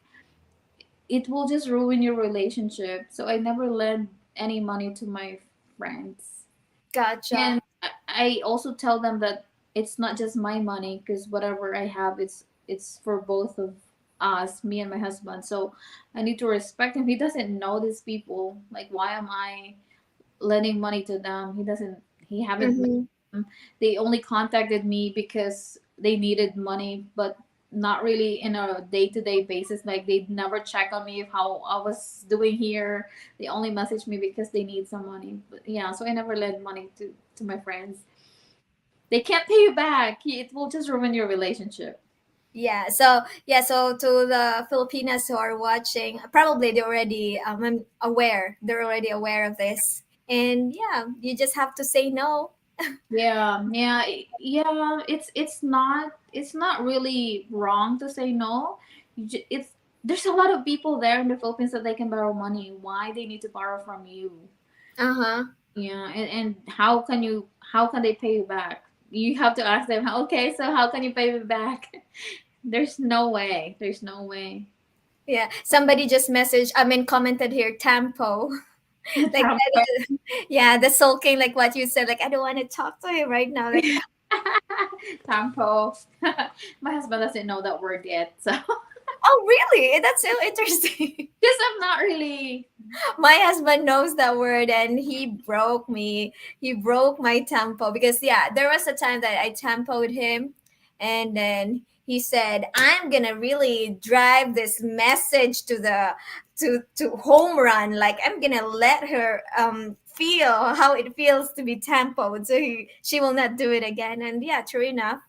it will just ruin your relationship. So I never lend any money to my friends. Gotcha. And I also tell them that it's not just my money because whatever I have, it's for both of us, me and my husband. So I need to respect him. He doesn't know these people. Like, why am I lending money to them? He doesn't. He haven't met Mm-hmm. them. They only contacted me because they needed money, but not really in a day-to-day basis. Like they never check on me if how I was doing here. They only message me because they need some money. But yeah, so I never lend money to my friends. They can't pay you back. It will just ruin your relationship. Yeah. So yeah. So to the Filipinas who are watching, probably they already I'm aware. They're already aware of this, and yeah, you just have to say no. Yeah, yeah, yeah. It's not really wrong to say no. It's there's a lot of people there in the Philippines that they can borrow money. Why they need to borrow from you? Uh huh. Yeah, and how can they pay you back? You have to ask them. Okay, so how can you pay me back? There's no way. There's no way. Yeah. Somebody just messaged. I mean, commented here. Tempo. Like yeah, the sulking, like what you said. Like I don't want to talk to him right now. Like Tampo. My husband doesn't know that word yet, so oh really? That's so interesting. because I'm not really. My husband knows that word and he broke me. He broke my tempo because yeah, there was a time that I tempoed him and then he said, I'm gonna really drive this message to the to home run. Like I'm gonna let her feel how it feels to be tempoed so she will not do it again. And yeah, true enough.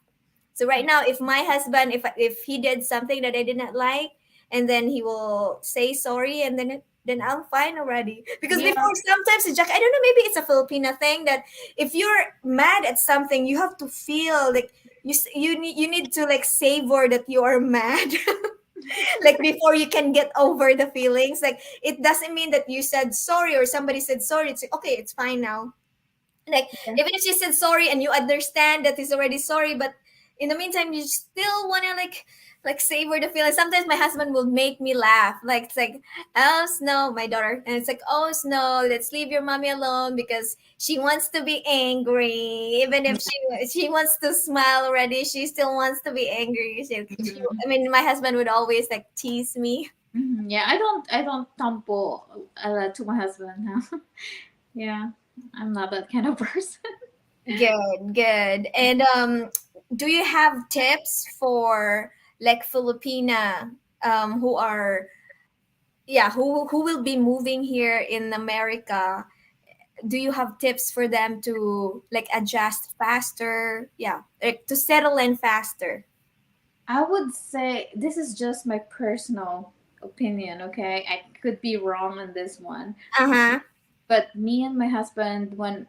So right now, if my husband, if he did something that I did not like, and then he will say sorry, and then I'm fine already. Because Yeah, before sometimes, Jack, I don't know, maybe it's a Filipino thing that if you're mad at something, you have to feel like you need to like savor that you are mad. Like before you can get over the feelings. Like it doesn't mean that you said sorry or somebody said sorry. It's like, okay, it's fine now, like yeah, even if she said sorry and you understand that he's already sorry, but in the meantime you still want to like like savor the feeling. Sometimes my husband will make me laugh. Like it's like, oh Snow, my daughter, and it's like, oh Snow, let's leave your mommy alone because she wants to be angry. Even if she wants to smile already, she still wants to be angry. Mhm. I mean, my husband would always like tease me. Mhm. Yeah, I don't tampo to my husband now. Yeah, I'm not that kind of person. Good, good. And do you have tips for like Filipina who are yeah who will be moving here in America? Do you have tips for them to like adjust faster? Yeah, like to settle in faster. I would say this is just my personal opinion, okay? I could be wrong on this one. Uh-huh. But me and my husband, when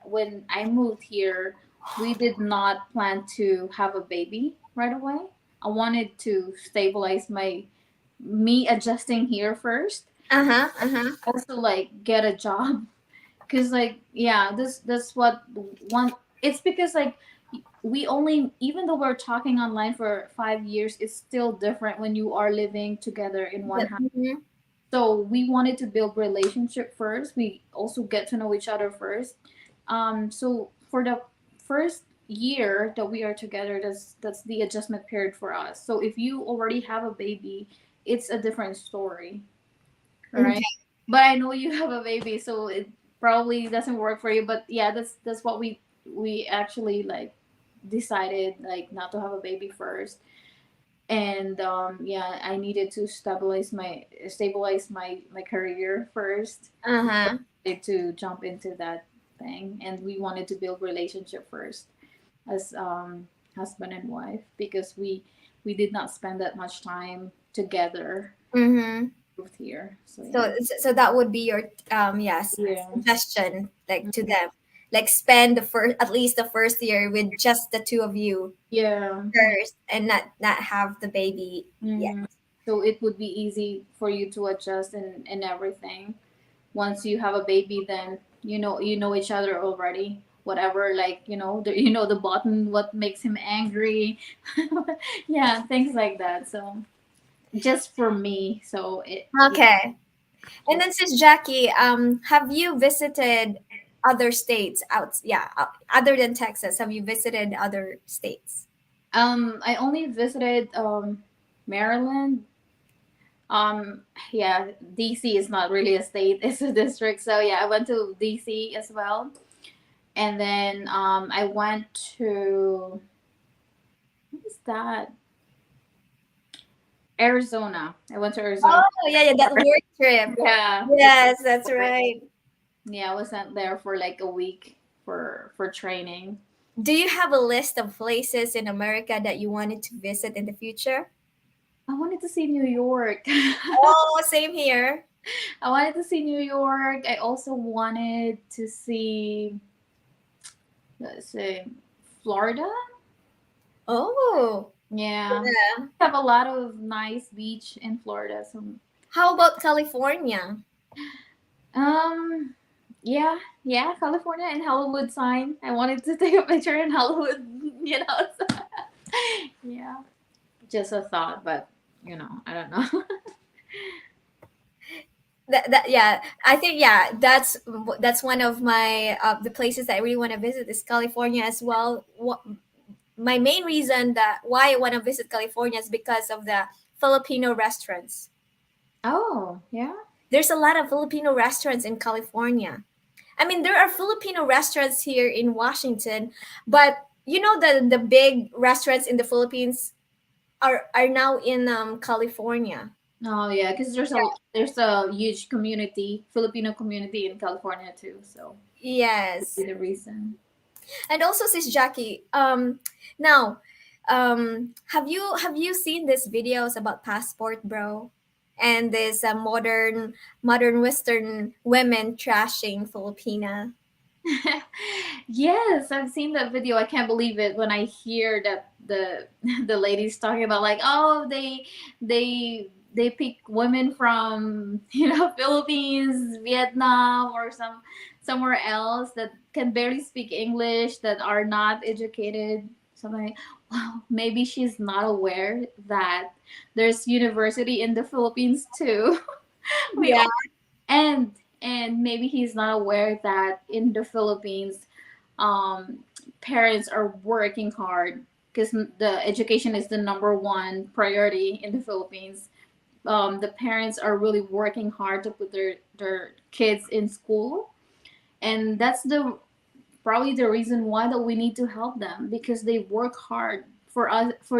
I moved here, we did not plan to have a baby right away. I wanted to stabilize my me adjusting here first. Uh-huh. Uh-huh. Also, like get a job, cause like yeah, that's what one. It's because like we only even though we're talking online for 5 years, it's still different when you are living together in one house. Mhm. So we wanted to build relationship first. We also get to know each other first. So for the first year that we are together, that's the adjustment period for us. So if you already have a baby, it's a different story, right? Okay. But I know you have a baby, so it probably doesn't work for you. But yeah, that's what we actually like decided like not to have a baby first. And yeah, I needed to stabilize my career first Uh-huh. to jump into that thing, and we wanted to build relationship first as husband and wife because we did not spend that much time together Mm-hmm. both here. So So yeah. so that would be your yes Yeah. suggestion like to them, like spend the first at least the first year with just the two of you Yeah. first and not have the baby yet. Mhm. So it would be easy for you to adjust and everything. Once you have a baby, then you know each other already. Whatever, like you know the button, what makes him angry, yeah, things like that. So just for me, so it yeah, Okay. And just then sis Jackie, have you visited other states out? Yeah, other than Texas, have you visited other states? I only visited Maryland. Yeah, DC is not really a state; it's a district. So yeah, I went to DC as well, and then I went to what is that? Arizona. I went to Arizona. Oh yeah, yeah, that work trip. Yeah, just Yes, that's right. yeah, I was sent there for like a week for training. Do you have a list of places in America that you wanted to visit in the future? I wanted to see New York. Oh, same here. I wanted to see New York. I also wanted to see, let's say, Florida. Oh, Yeah, yeah. have a lot of nice beach in Florida. So, How about California? um, yeah, yeah, California and Hollywood sign. I wanted to take a picture in Hollywood. You know, so- yeah, just a thought, but I don't know. That yeah, I think yeah, that's one of my the places that I really want to visit is California as well. My main reason that why I want to visit California is because of the Filipino restaurants. Oh, yeah. There's a lot of Filipino restaurants in California. I mean, there are Filipino restaurants here in Washington, but you know the big restaurants in the Philippines are now in California. Oh yeah, because there's a huge community, Filipino community in California too. So could be Yes. the reason. And also, sis Jackie, now, have you seen these videos about passport, bro, and this modern Western women trashing Filipina? Yes, I've seen that video. I can't believe it when I hear that the ladies talking about like, oh, they pick women from Philippines, Vietnam, or somewhere else that can barely speak English, that are not educated. Something like, well, maybe she's not aware that there's university in the Philippines too. we Yeah. and maybe he's not aware that in the Philippines, um, parents are working hard because the education is the number one priority in the Philippines. The parents are really working hard to put their kids in school, and that's the probably the reason why that we need to help them, because they work hard for us, for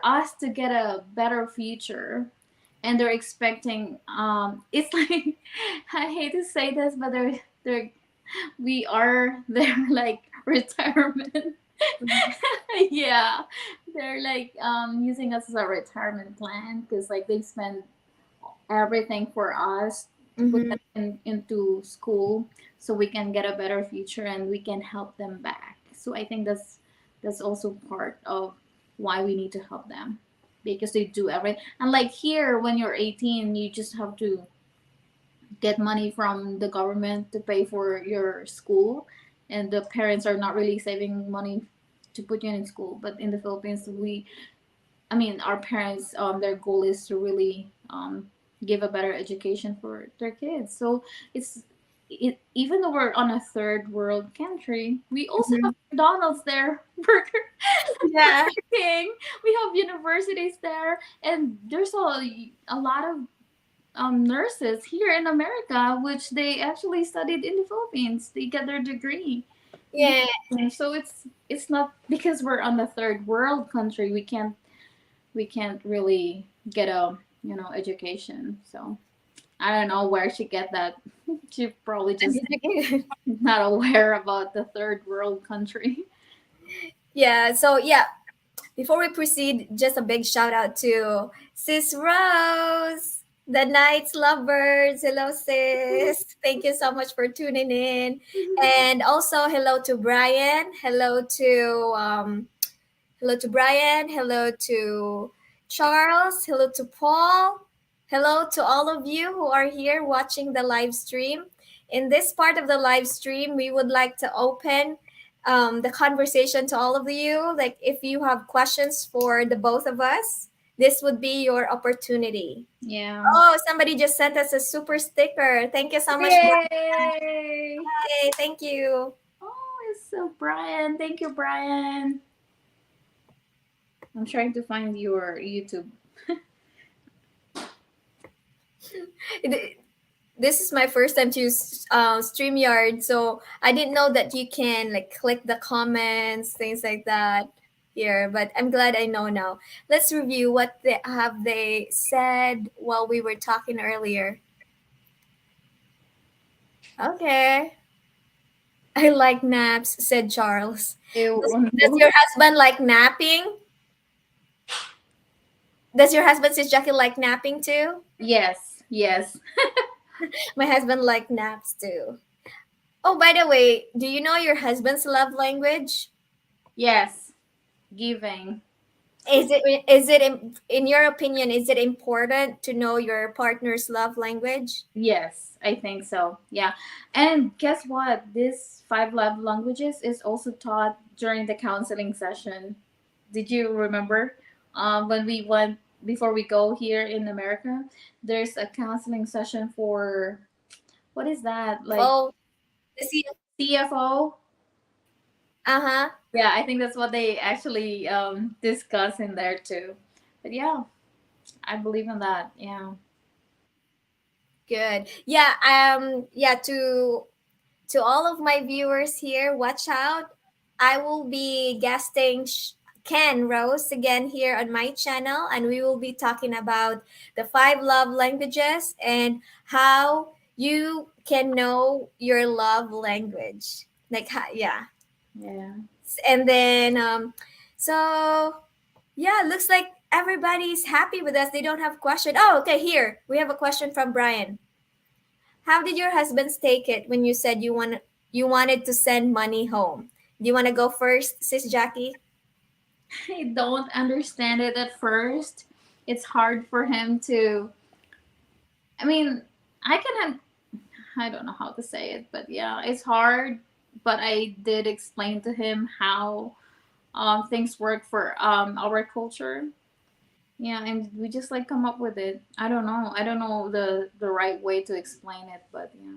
us to get a better future. And they're expecting, it's like, I hate to say this, but they're we are their like retirement. Yeah, they're like using us as a retirement plan, because like they spend everything for us to put Mm-hmm. them into school so we can get a better future and we can help them back. So I think that's also part of why we need to help them, because they do everything. And like here, when you're 18, you just have to get money from the government to pay for your school, and the parents are not really saving money to put you in school. But in the Philippines, our parents, their goal is to really give a better education for their kids. So it's even though we're on a third world country, we also Mm-hmm. have McDonald's there, Burger Yeah. King. We have universities there, and there's a lot of nurses here in America, which they actually studied in the Philippines. They get their degree. Yeah. So it's not because we're on the third world country, we can't really get a education. So I don't know where she get that. She probably just not aware about the third world country. Yeah. So yeah, before we proceed, just a big shout out to Sis Rose, the Night's Lovebirds. Hello, sis. Thank you so much for tuning in. And also, hello to Brian. Hello to Brian. Hello to Charles. Hello to Paul. Hello to all of you who are here watching the live stream. In this part of the live stream, we would like to open the conversation to all of you. Like, if you have questions for the both of us, this would be your opportunity. Yeah. Oh, somebody just sent us a super sticker. Thank you so much, Yay! Brian. Thank you. Oh, it's so Brian. Thank you, Brian. I'm trying to find your YouTube. This is my first time to use StreamYard, so I didn't know that you can like click the comments, things like that here. But I'm glad I know now. Let's review what they said while we were talking earlier. Okay. I like naps, said Charles. Does Ew. your husband like napping? Does your husband, says Jackie, like napping too? Yes, yes, My husband like naps too. Oh, by the way, do you know your husband's love language? yes. Giving. In your opinion, is it important to know your partner's love language? Yes, I think so. Yeah. And guess what? This five love languages is also taught during the counseling session. Did you remember? When we went before we go here in America, there's a counseling session for what is that? Like Oh, the C. CFO? Uh-huh. Yeah, I think that's what they actually discuss in there too. But yeah, I believe in that. Yeah. Good. Yeah, yeah, to all of my viewers here, watch out. I will be guesting Ken Rose again here on my channel, and we will be talking about the five love languages and how you can know your love language. Like, yeah. Yeah. And then, so yeah, looks like everybody's happy with us. They don't have question. Oh, okay. Here we have a question from Brian. How did your husbands take it when you said you wanted to send money home? Do you want to go first, Sis Jackie? I don't understand it at first. It's hard for him to. I mean, I can. I don't know how to say it, but yeah, it's hard. But I did explain to him how. things work for our culture. Yeah, and we just like come up with it. I don't know the right way to explain it, but yeah.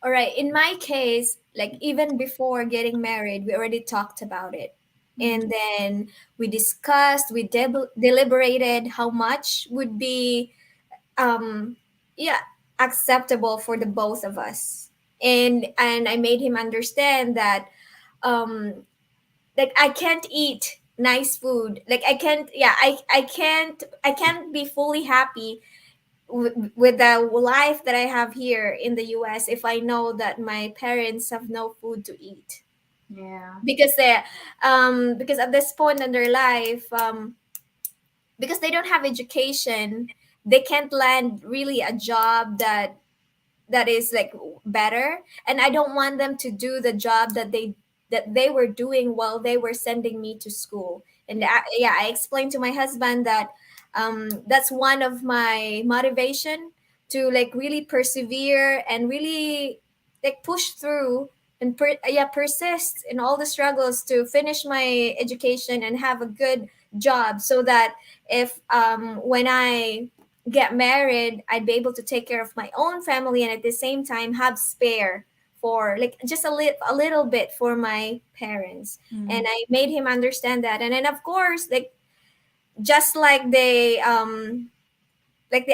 All right. In my case, like even before getting married, we already talked about it. Mm-hmm. And then we discussed, we deliberated how much would be, um, yeah, acceptable for the both of us. And I made him understand that, um, like I can't eat nice food. Like I can't, yeah, I can't be fully happy with the life that I have here in the US if I know that my parents have no food to eat. Yeah. Because at this point in their life, because they don't have education, they can't land really a job that is like better, and I don't want them to do the job that they were doing while they were sending me to school. And Yeah. yeah, I explained to my husband that, that's one of my motivation to like really persevere and really like push through and yeah, persist in all the struggles to finish my education and have a good job, so that if when I get married, I'd be able to take care of my own family and at the same time have spare for like just a little bit for my parents. And Mm-hmm. I made him understand that. And then of course, like just like the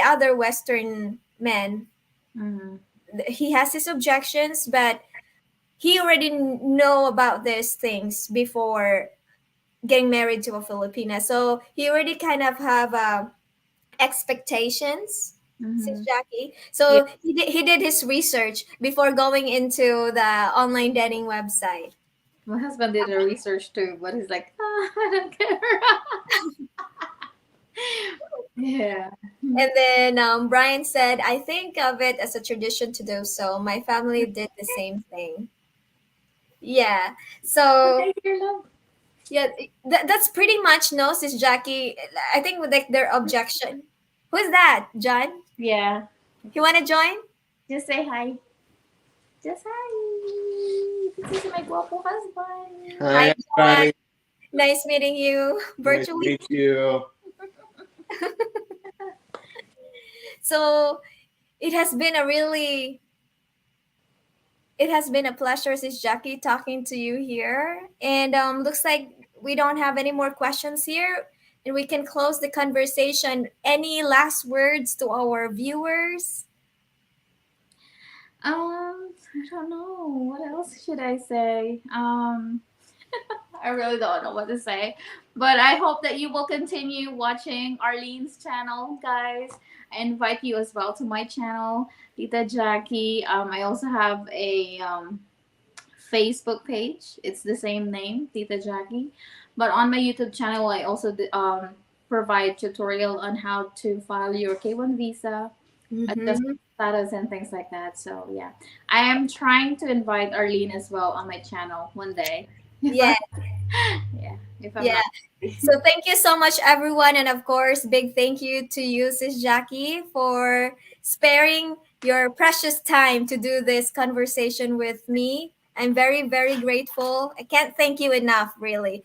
other Western men, Mm-hmm. he has his objections, but he already know about these things before getting married to a Filipina. So he already kind of have expectations, sis Mm-hmm. Jackie. Yeah. So he did his research before going into the online dating website. My husband did a research too, but he's like, I don't care. Yeah. And then Brian said, I think of it as a tradition to do so. My family did the same thing. Yeah. So Okay, dear love. yeah, that's pretty much no, sis Jackie. I think with like their objection. Who's that, John? Yeah. You want to join? Just say hi. Just hi. This is my guapo husband. Hi, Hi, John. everybody. Nice meeting you Nice to virtually. meet you. So it has been a really it has been a pleasure, sis Jackie, talking to you here. And looks like we don't have any more questions here, and we can close the conversation. Any last words to our viewers? I don't know. What else should I say? I really don't know what to say. But I hope that you will continue watching Arlene's channel, guys. I invite you as well to my channel, Tita Jackie. I also have a Facebook page. It's the same name, Tita Jackie. But on my YouTube channel, I also provide tutorial on how to file your K1 visa, adjust Mm-hmm. status, and things like that. So yeah, I am trying to invite Arlene as well on my channel one day. If Yeah, I'm, yeah, if I'm yeah. not busy. So thank you so much, everyone, and of course, big thank you to you, sis Jackie, for sparing your precious time to do this conversation with me. I'm very, very grateful. I can't thank you enough, really.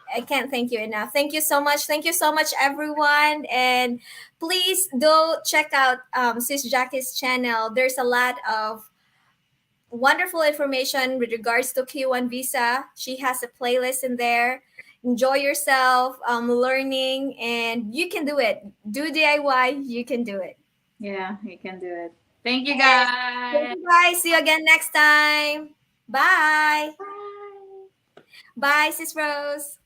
I can't thank you enough. Thank you so much. Thank you so much, everyone. And please do check out Sis Jackie's channel. There's a lot of wonderful information with regards to Q1 visa. She has a playlist in there. Enjoy yourself, learning, and you can do it. Do DIY, you can do it. Yeah, you can do it. Thank you, And thank guys. you guys. See you again next time. Bye. Bye. Bye, Sis Rose.